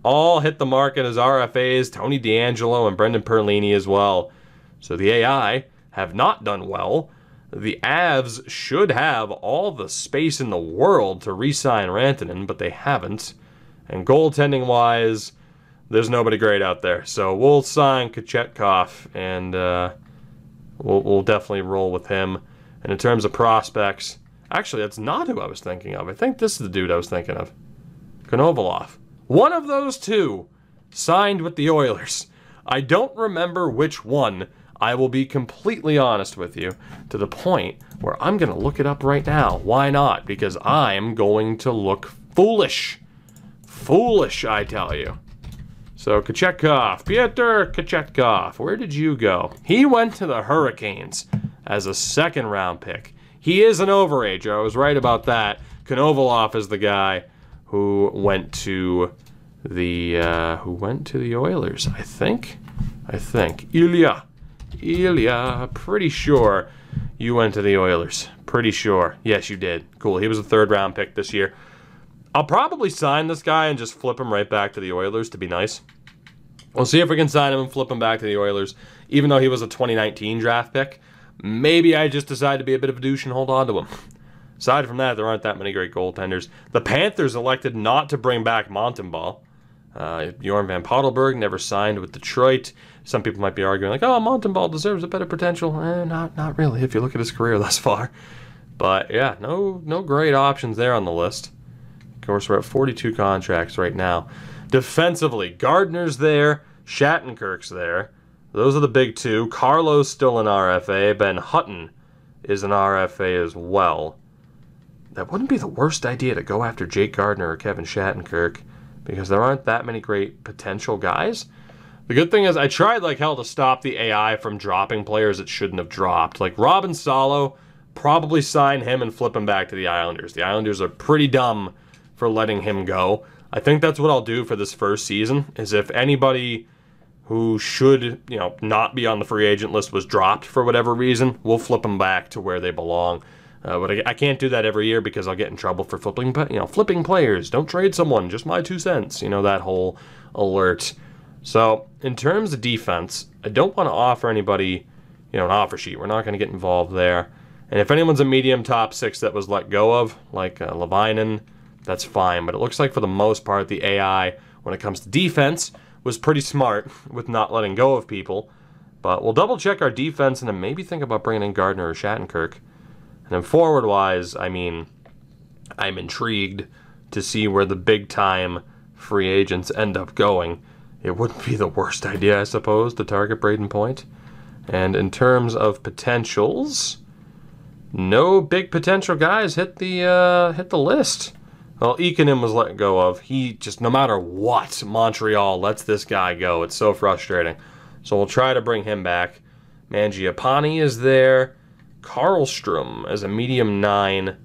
[SPEAKER 1] all hit the market as RFAs. Tony DeAngelo and Brendan Perlini as well. So the AI have not done well. The Avs should have all the space in the world to re-sign Rantanen, but they haven't. And goaltending-wise, there's nobody great out there. So we'll sign Kochetkov, and we'll definitely roll with him. And in terms of prospects, actually, that's not who I was thinking of. I think this is the dude I was thinking of. Konovalov. One of those two signed with the Oilers. I don't remember which one. I will be completely honest with you, to the point where I'm going to look it up right now. Why not? Because I'm going to look foolish. Foolish, I tell you. So, Kochetkov, Pyotr Kochetkov, where did you go? He went to the Hurricanes as a second-round pick. He is an overager. I was right about that. Konovalov is the guy who went to the Oilers, I think. Ilya, pretty sure you went to the Oilers. Pretty sure. Yes, you did. Cool. He was a third-round pick this year. I'll probably sign this guy and just flip him right back to the Oilers to be nice. We'll see if we can sign him and flip him back to the Oilers, even though he was a 2019 draft pick. Maybe I just decide to be a bit of a douche and hold on to him. Aside from that, there aren't that many great goaltenders. The Panthers elected not to bring back Montembeault. Jorn Van Pottelberg never signed with Detroit. Some people might be arguing like, oh, Montembeault deserves a better potential. Not really, if you look at his career thus far. But yeah, no great options there on the list. Of course, we're at 42 contracts right now. Defensively, Gardner's there, Shattenkirk's there. Those are the big two. Carlo's still an RFA. Ben Hutton is an RFA as well. That wouldn't be the worst idea to go after Jake Gardner or Kevin Shattenkirk, because there aren't that many great potential guys. The good thing is I tried like hell to stop the AI from dropping players it shouldn't have dropped. Like Robin Salo, probably sign him and flip him back to the Islanders. The Islanders are pretty dumb for letting him go. I think that's what I'll do for this first season, is if anybody who should, not be on the free agent list was dropped for whatever reason, we'll flip them back to where they belong. But I can't do that every year because I'll get in trouble for flipping players. Don't trade someone, just my 2 cents. That whole alert. So, in terms of defense, I don't want to offer anybody, an offer sheet. We're not going to get involved there. And if anyone's a medium top 6 that was let go of, like Levainen, that's fine. But it looks like for the most part, the AI, when it comes to defense, was pretty smart with not letting go of people. But we'll double check our defense and then maybe think about bringing in Gardner or Shattenkirk. And then forward-wise, I'm intrigued to see where the big-time free agents end up going. It wouldn't be the worst idea, I suppose, to target Braden Point. And in terms of potentials, no big potential guys hit the list. Well, Ikonen was let go of. He just, no matter what, Montreal lets this guy go. It's so frustrating. So we'll try to bring him back. Mangiapane is there. Karlstrom as a medium 9,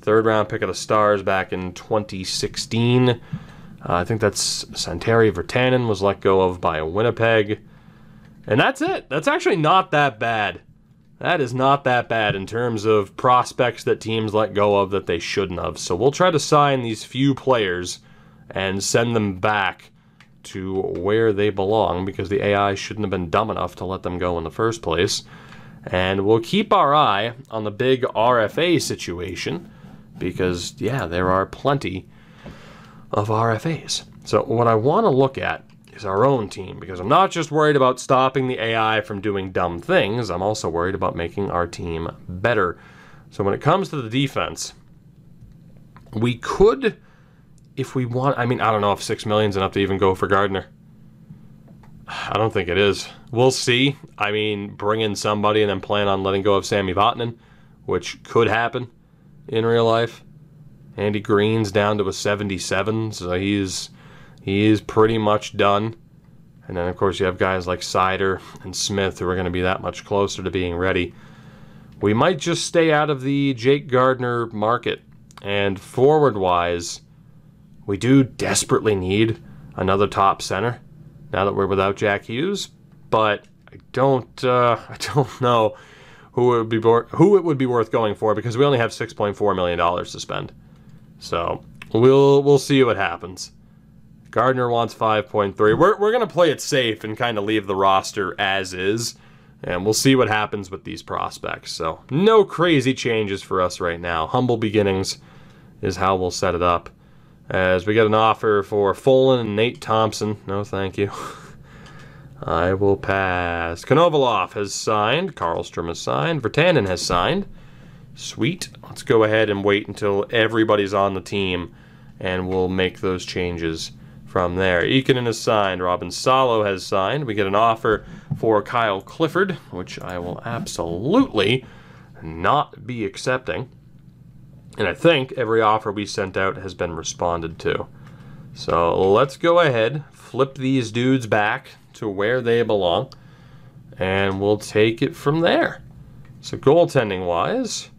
[SPEAKER 1] third-round pick of the Stars back in 2016. I think that's Santeri Virtanen was let go of by Winnipeg. And that's it. That's actually not that bad. That is not that bad in terms of prospects that teams let go of that they shouldn't have. So we'll try to sign these few players and send them back to where they belong, because the AI shouldn't have been dumb enough to let them go in the first place. And we'll keep our eye on the big RFA situation, because, yeah, there are plenty of RFAs. So what I want to look at is our own team, because I'm not just worried about stopping the AI from doing dumb things, I'm also worried about making our team better. So when it comes to the defense, we could, if we want, I don't know if $6 million is enough to even go for Gardner. I don't think it is. We'll see. Bring in somebody and then plan on letting go of Sami Vatanen which could happen in real life. Andy Green's down to a 77, so he's pretty much done. And then, of course, you have guys like Sider and Smith who are going to be that much closer to being ready. We might just stay out of the Jake Gardiner market. And forward-wise, we do desperately need another top center now that we're without Jack Hughes. But I don't know who it would be worth going for, because we only have $6.4 million to spend. So we'll see what happens. Gardner wants 5.3. We're gonna play it safe and kind of leave the roster as is, and we'll see what happens with these prospects. So no crazy changes for us right now. Humble beginnings is how we'll set it up. As we get an offer for Folan and Nate Thompson. No, thank you. I will pass. Konovalov has signed. Karlstrom has signed. Virtanen has signed. Sweet. Let's go ahead and wait until everybody's on the team, and we'll make those changes from there. Ikonen has signed. Robin Salo has signed. We get an offer for Kyle Clifford, which I will absolutely not be accepting. And I think every offer we sent out has been responded to. So let's go ahead, flip these dudes back to where they belong, and we'll take it from there. So goaltending-wise,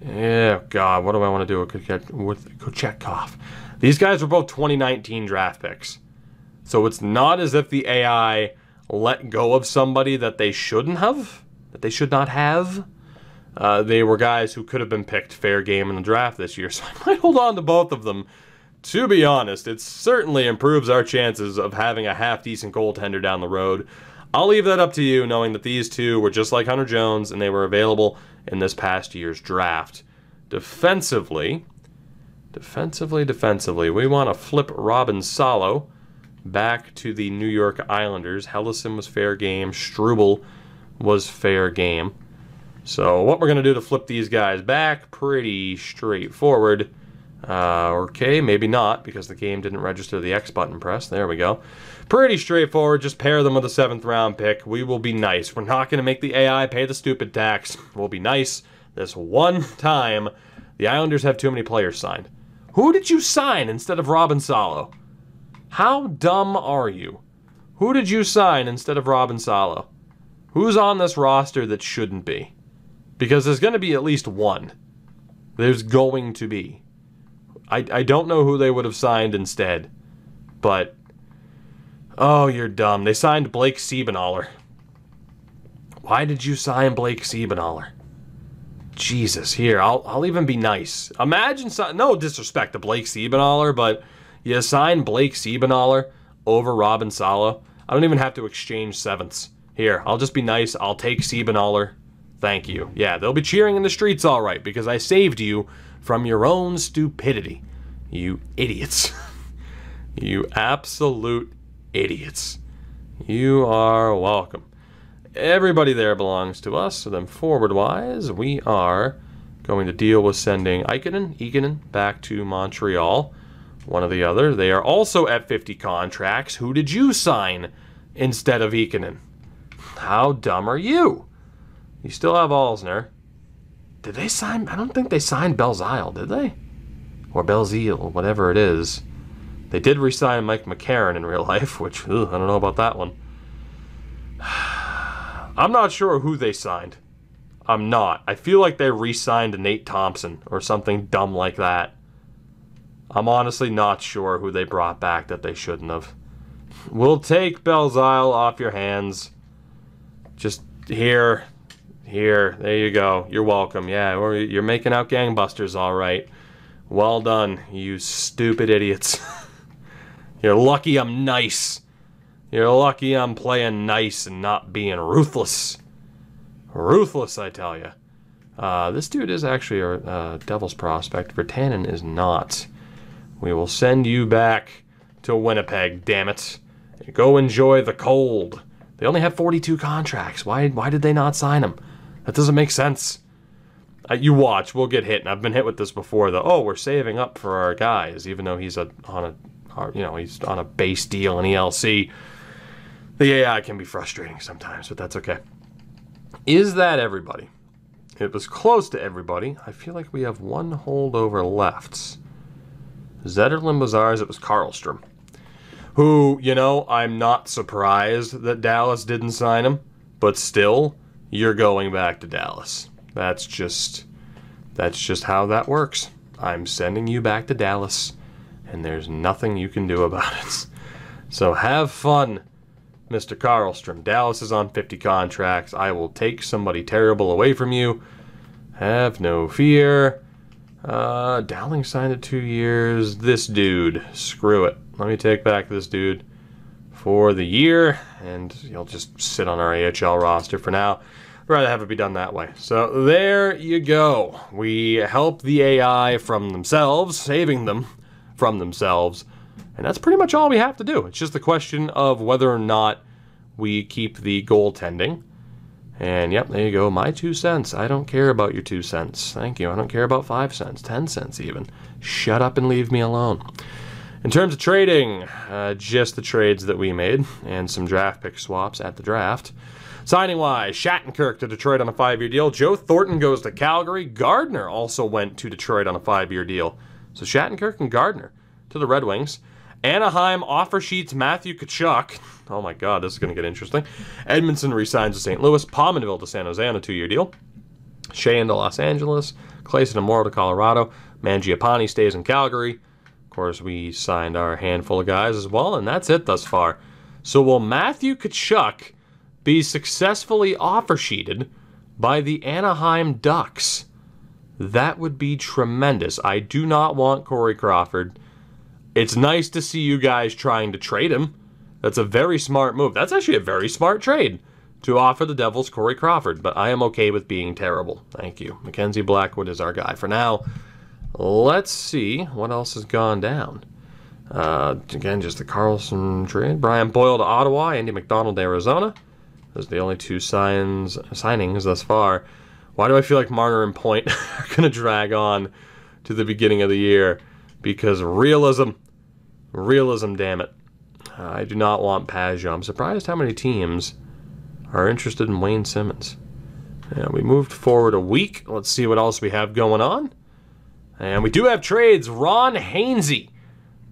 [SPEAKER 1] yeah, God, what do I want to do with Kochetkov? These guys were both 2019 draft picks. So it's not as if the AI let go of somebody that they shouldn't have, that they should not have. They were guys who could have been picked fair game in the draft this year, so I might hold on to both of them. To be honest, it certainly improves our chances of having a half-decent goaltender down the road. I'll leave that up to you, knowing that these two were just like Hunter Jones, and they were available in this past year's draft. Defensively, we want to flip Robin Salo back to the New York Islanders. Hellison was fair game. Struble was fair game. So what we're going to do to flip these guys back, pretty straightforward. Okay, maybe not, because the game didn't register the X button press. There we go. Pretty straightforward. Just pair them with a 7th round pick. We will be nice. We're not going to make the AI pay the stupid tax. We'll be nice this one time. The Islanders have too many players signed. Who did you sign instead of Robin Salo? How dumb are you? Who did you sign instead of Robin Salo? Who's on this roster that shouldn't be? Because there's going to be at least one. There's going to be. I don't know who they would have signed instead, but oh, you're dumb. They signed Blake Siebenaler. Why did you sign Blake Siebenaler? Jesus, here, I'll even be nice. Imagine, no disrespect to Blake Siebenaler, but you sign Blake Siebenaler over Robin Salo. I don't even have to exchange 7ths. Here, I'll just be nice. I'll take Siebenaler. Thank you. Yeah, they'll be cheering in the streets all right, because I saved you from your own stupidity. You idiots. You absolute idiots. You are welcome. Everybody there belongs to us, so then forward-wise, we are going to deal with sending Ikonen back to Montreal. One or the other. They are also at 50 contracts. Who did you sign instead of Ikonen? How dumb are you? You still have Alzner. Did they sign? I don't think they signed Belzile, did they? Or Belzile, whatever it is. They did re-sign Mike McCarron in real life, which, I don't know about that one. I'm not sure who they signed. I'm not. I feel like they re-signed Nate Thompson or something dumb like that. I'm honestly not sure who they brought back that they shouldn't have. We'll take Belzile off your hands. Just here. Here, there you go. You're welcome. Yeah, or you're making out gangbusters, all right. Well done, you stupid idiots. You're lucky I'm nice. You're lucky I'm playing nice and not being ruthless. Ruthless, I tell you. This dude is actually a Devil's prospect. Virtanen is not. We will send you back to Winnipeg, damn it. Go enjoy the cold. They only have 42 contracts. Why did they not sign him? That doesn't make sense. You watch, we'll get hit, and I've been hit with this before. Oh, we're saving up for our guys, even though he's on a base deal in ELC. The AI can be frustrating sometimes, but that's okay. Is that everybody? It was close to everybody. I feel like we have one holdover left. Zetterlund was ours. It was Karlstrom. Who, you know, I'm not surprised that Dallas didn't sign him. But still, you're going back to Dallas. That's just how that works. I'm sending you back to Dallas. And there's nothing you can do about it. So have fun, Mr. Karlstrom. Dallas is on 50 contracts. I will take somebody terrible away from you. Have no fear. Dowling signed it 2 years. This dude, screw it. Let me take back this dude for the year, and he'll just sit on our AHL roster for now. I'd rather have it be done that way. So there you go. We help the AI from themselves, saving them from themselves, and that's pretty much all we have to do. It's just a question of whether or not we keep the goaltending. And yep, there you go, my 2 cents. I don't care about your 2 cents. Thank you. I don't care about 5 cents, 10 cents even. Shut up and leave me alone. In terms of trading, just the trades that we made and some draft pick swaps at the draft. Signing-wise, Shattenkirk to Detroit on a 5-year deal. Joe Thornton goes to Calgary. Gardner also went to Detroit on a 5-year deal. So Shattenkirk and Gardner to the Red Wings. Anaheim offer sheets Matthew Tkachuk. Oh my god, this is going to get interesting. Edmondson resigns to St. Louis. Pominville to San Jose on a 2-year deal. Sheahan to Los Angeles. Clayson and Morrow to Colorado. Mangiapane stays in Calgary. Of course, we signed our handful of guys as well, and that's it thus far. So will Matthew Tkachuk be successfully offer sheeted by the Anaheim Ducks? That would be tremendous. I do not want Corey Crawford. It's nice to see you guys trying to trade him. That's a very smart move. That's actually a very smart trade to offer the Devils Corey Crawford, but I am okay with being terrible. Thank you. Mackenzie Blackwood is our guy for now. Let's see what else has gone down. Again, just the Carlson trade. Brian Boyle to Ottawa. Andy McDonald to Arizona. Those are the only 2 signings thus far. Why do I feel like Marner and Point are going to drag on to the beginning of the year? Because realism, damn it. I do not want Pajot. I'm surprised how many teams are interested in Wayne Simmons. And we moved forward a week. Let's see what else we have going on. And we do have trades. Ron Hainsey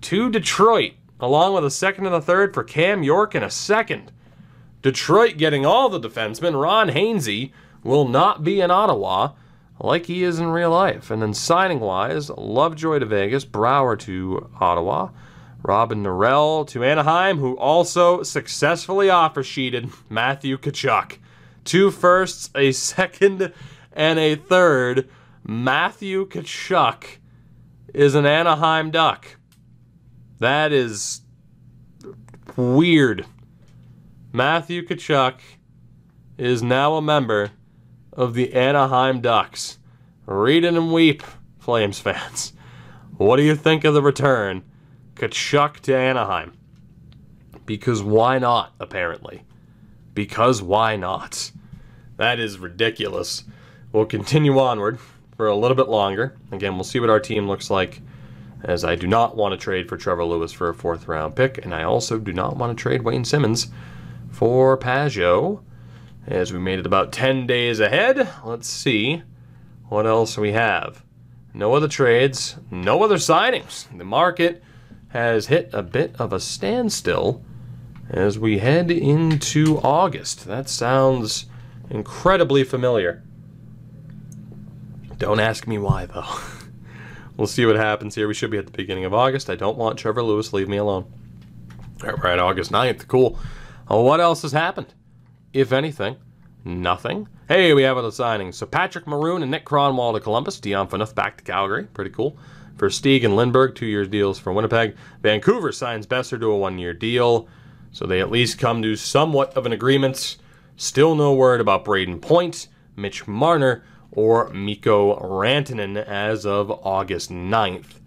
[SPEAKER 1] to Detroit, along with a 2nd and a 3rd for Cam York and a 2nd. Detroit getting all the defensemen. Ron Hainsey will not be in Ottawa like he is in real life. And then signing-wise, Lovejoy to Vegas, Brouwer to Ottawa, Robin Norrell to Anaheim, who also successfully offer-sheeted Matthew Tkachuk. 2 firsts, a 2nd, and a 3rd. Matthew Tkachuk is an Anaheim Duck. That is weird. Matthew Tkachuk is now a member of the Anaheim Ducks. Read it and weep, Flames fans. What do you think of the return? Tkachuk to Anaheim. Because why not, apparently. Because why not? That is ridiculous. We'll continue onward for a little bit longer. Again, we'll see what our team looks like, as I do not want to trade for Trevor Lewis for a 4th round pick, and I also do not want to trade Wayne Simmons for Pajot. As we made it about 10 days ahead, let's see what else we have. No other trades, no other signings. The market has hit a bit of a standstill as we head into August. That sounds incredibly familiar. Don't ask me why, though. We'll see what happens here. We should be at the beginning of August. I don't want Trevor Lewis. Leave me alone. All right, we're at August 9th. Cool. What else has happened? If anything, nothing. Hey, we have other signings. So Patrick Maroon and Nick Cronwall to Columbus. Dion Phaneuf back to Calgary. Pretty cool. For Stieg and Lindbergh, 2-year deals for Winnipeg. Vancouver signs Besser to a 1-year deal. So they at least come to somewhat of an agreement. Still no word about Braden Point, Mitch Marner, or Mikko Rantanen as of August 9th.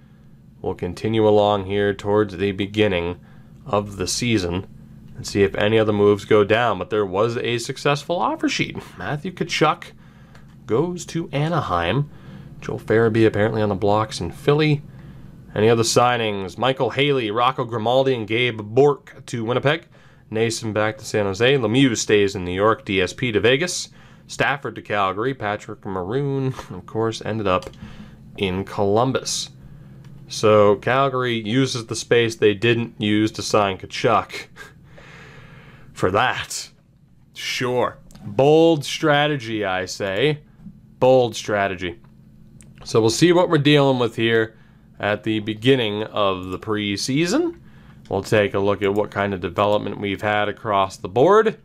[SPEAKER 1] We'll continue along here towards the beginning of the season and see if any other moves go down. But there was a successful offer sheet. Matthew Tkachuk goes to Anaheim. Joel Farabee apparently on the blocks in Philly. Any other signings? Michael Haley, Rocco Grimaldi, and Gabe Bork to Winnipeg. Nason back to San Jose. Lemieux stays in New York. DSP to Vegas. Stafford to Calgary. Patrick Maroon, of course, ended up in Columbus. So Calgary uses the space they didn't use to sign Tkachuk. For that, sure. Bold strategy, I say. Bold strategy. So we'll see what we're dealing with here at the beginning of the preseason. We'll take a look at what kind of development we've had across the board,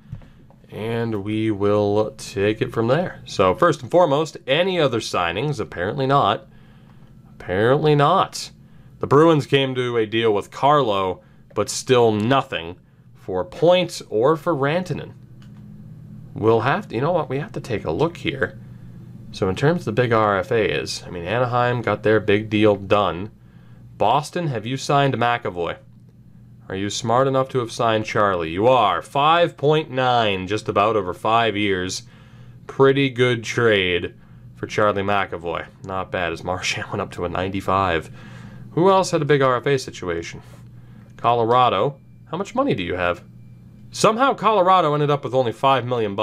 [SPEAKER 1] and we will take it from there. So first and foremost, any other signings? Apparently not. Apparently not. The Bruins came to a deal with Carlo, but still nothing for Point or for Rantanen. We'll have to, you know what, we have to take a look here. So in terms of the big RFAs, I mean, Anaheim got their big deal done. Boston, have you signed McAvoy? Are you smart enough to have signed Charlie? You are. 5.9, just about over 5 years. Pretty good trade for Charlie McAvoy. Not bad, as Marchand went up to a 95. Who else had a big RFA situation? Colorado. How much money do you have? Somehow Colorado ended up with only $5 million.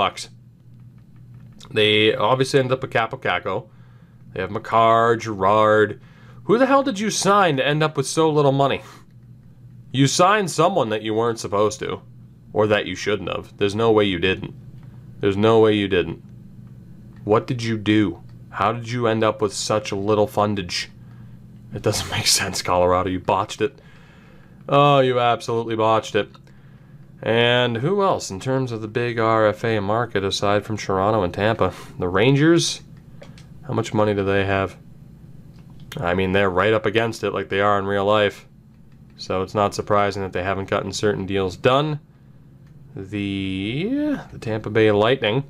[SPEAKER 1] They obviously ended up with Capo Caco. They have Makar, Girard. Who the hell did you sign to end up with so little money? You signed someone that you weren't supposed to. Or that you shouldn't have. There's no way you didn't. There's no way you didn't. What did you do? How did you end up with such little fundage? It doesn't make sense, Colorado. You botched it. Oh, you absolutely botched it. And who else in terms of the big RFA market aside from Toronto and Tampa? The Rangers? How much money do they have? I mean, they're right up against it like they are in real life. So it's not surprising that they haven't gotten certain deals done. The Tampa Bay Lightning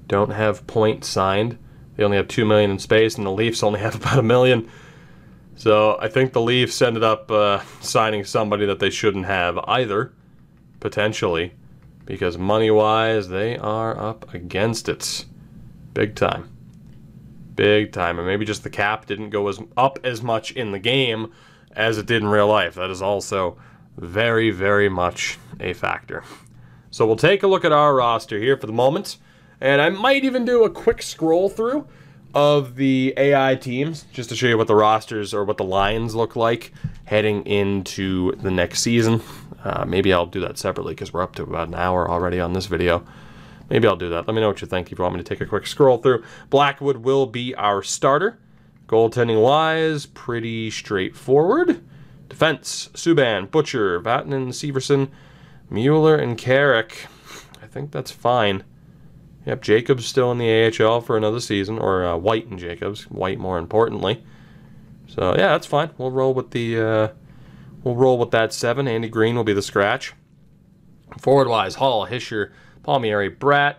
[SPEAKER 1] don't have Point signed. They only have $2 million in space, and the Leafs only have about $1 million. So I think the Leafs ended up signing somebody that they shouldn't have either, potentially, because money-wise, they are up against it. Big time. Big time. And maybe just the cap didn't go up as much in the game as it did in real life. That is also very, very much a factor. So we'll take a look at our roster here for the moment, and I might even do a quick scroll through of the AI teams, just to show you what the rosters or what the lines look like heading into the next season. Maybe I'll do that separately because we're up to about an hour already on this video. Maybe I'll do that. Let me know what you think if you want me to take a quick scroll through. Blackwood will be our starter. Goaltending-wise, pretty straightforward. Defense, Subban, Butcher, Vatanen, Severson, Mueller, and Carrick. I think that's fine. Yep, Jacobs still in the AHL for another season, or White and Jacobs, White more importantly. So yeah, that's fine. We'll roll with the that 7. Andy Green will be the scratch. Forward-wise, Hall, Hischer, Palmieri, Bratt,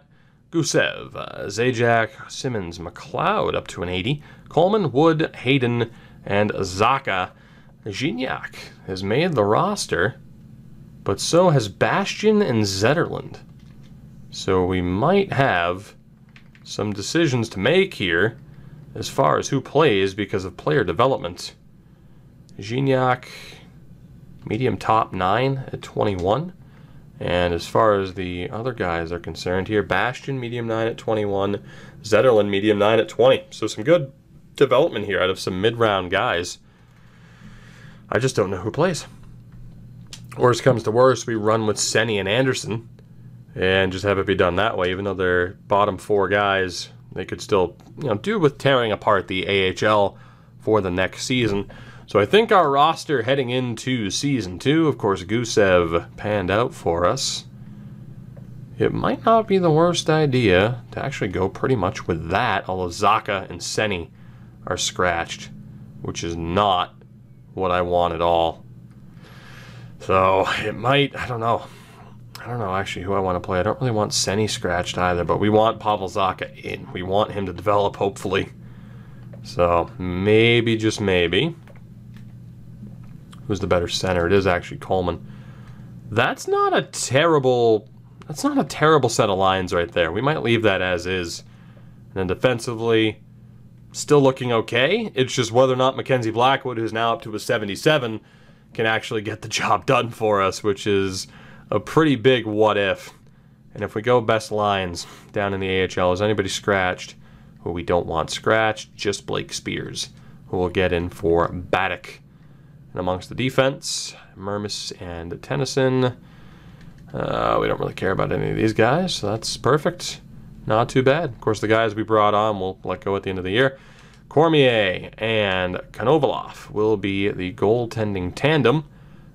[SPEAKER 1] Gusev, Zajac, Simmons, McLeod up to an 80. Coleman, Wood, Hayden, and Zacha. Gignac has made the roster, but so has Bastian and Zetterlund. So we might have some decisions to make here as far as who plays because of player development. Gignac, medium top 9 at 21. And as far as the other guys are concerned here, Bastian, medium 9 at 21. Zetterlund, medium 9 at 20. So some good development here out of some mid-round guys. I just don't know who plays. Worst comes to worst, we run with Senny and Anderson and just have it be done that way. Even though they're bottom 4 guys, they could still, do with tearing apart the AHL for the next season. So I think our roster heading into Season 2, of course, Gusev panned out for us. It might not be the worst idea to actually go pretty much with that, although Zacha and Senny are scratched, which is not what I want at all. So it might, I don't know actually who I want to play. I don't really want Senny scratched either, but we want Pavel Zacha in. We want him to develop, hopefully. So maybe, just maybe. Who's the better center? It is actually Coleman. That's not a terrible set of lines right there. We might leave that as is. And then defensively, still looking okay. It's just whether or not Mackenzie Blackwood, who's now up to a 77, can actually get the job done for us, which is a pretty big what if. And if we go best lines down in the AHL, is anybody scratched? Who we don't want scratched, just Blake Spears, who will get in for Baddock. And amongst the defense, Mermis and Tennyson. We don't really care about any of these guys, so that's perfect. Not too bad. Of course, the guys we brought on will let go at the end of the year. Cormier and Konovalov will be the goaltending tandem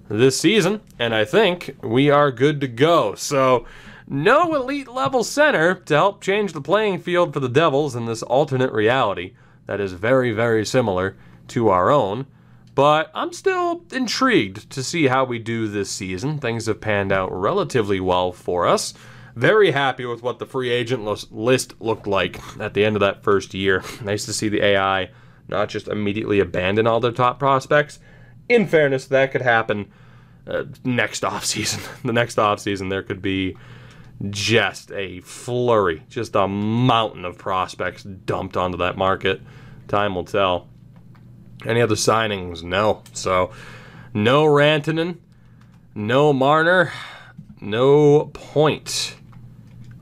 [SPEAKER 1] this season, and I think we are good to go. So, no elite level center to help change the playing field for the Devils in this alternate reality that is very, very similar to our own. But I'm still intrigued to see how we do this season. Things have panned out relatively well for us. Very happy with what the free agent list looked like at the end of that first year. Nice to see the AI not just immediately abandon all their top prospects. In fairness, that could happen next offseason. The next offseason, there could be just a flurry, just a mountain of prospects dumped onto that market. Time will tell. Any other signings? No. So, no Rantanen, no Marner, no Point.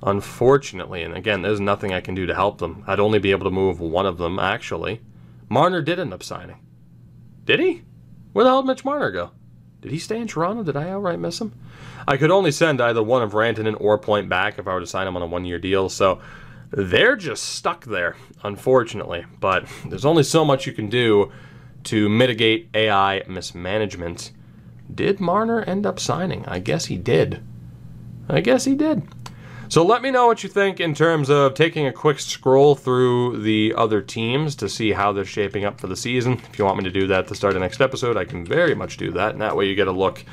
[SPEAKER 1] Unfortunately, and again, there's nothing I can do to help them. I'd only be able to move one of them, actually. Marner did end up signing. Did he? Where the hell did Mitch Marner go? Did he stay in Toronto? Did I outright miss him? I could only send either one of Rantanen or Point back if I were to sign him on a one-year deal, so they're just stuck there, unfortunately. But there's only so much you can do to mitigate AI mismanagement. Did Marner end up signing? I guess he did. So let me know what you think in terms of taking a quick scroll through the other teams to see how they're shaping up for the season. If you want me to do that at the start of the next episode, I can very much do that, and that way you get a look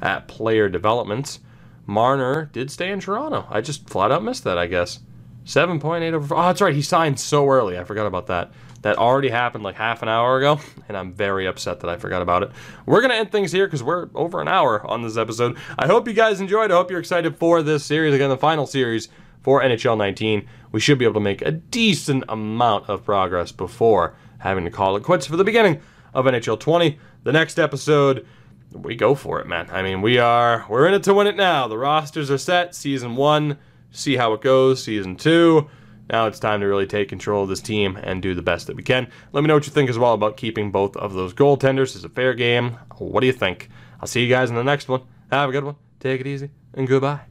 [SPEAKER 1] at player development. Marner did stay in Toronto. I just flat out missed that, I guess. 7.8 over... Oh, that's right, he signed so early. I forgot about that. That already happened like half an hour ago, and I'm very upset that I forgot about it. We're going to end things here because we're over an hour on this episode. I hope you guys enjoyed. I hope you're excited for this series. Again, the final series for NHL 19. We should be able to make a decent amount of progress before having to call it quits for the beginning of NHL 20. The next episode, we go for it, man. I mean, we're in it to win it now. The rosters are set. Season 1, see how it goes. Season 2... now it's time to really take control of this team and do the best that we can. Let me know what you think as well about keeping both of those goaltenders. Is it a fair game? What do you think? I'll see you guys in the next one. Have a good one. Take it easy, and goodbye.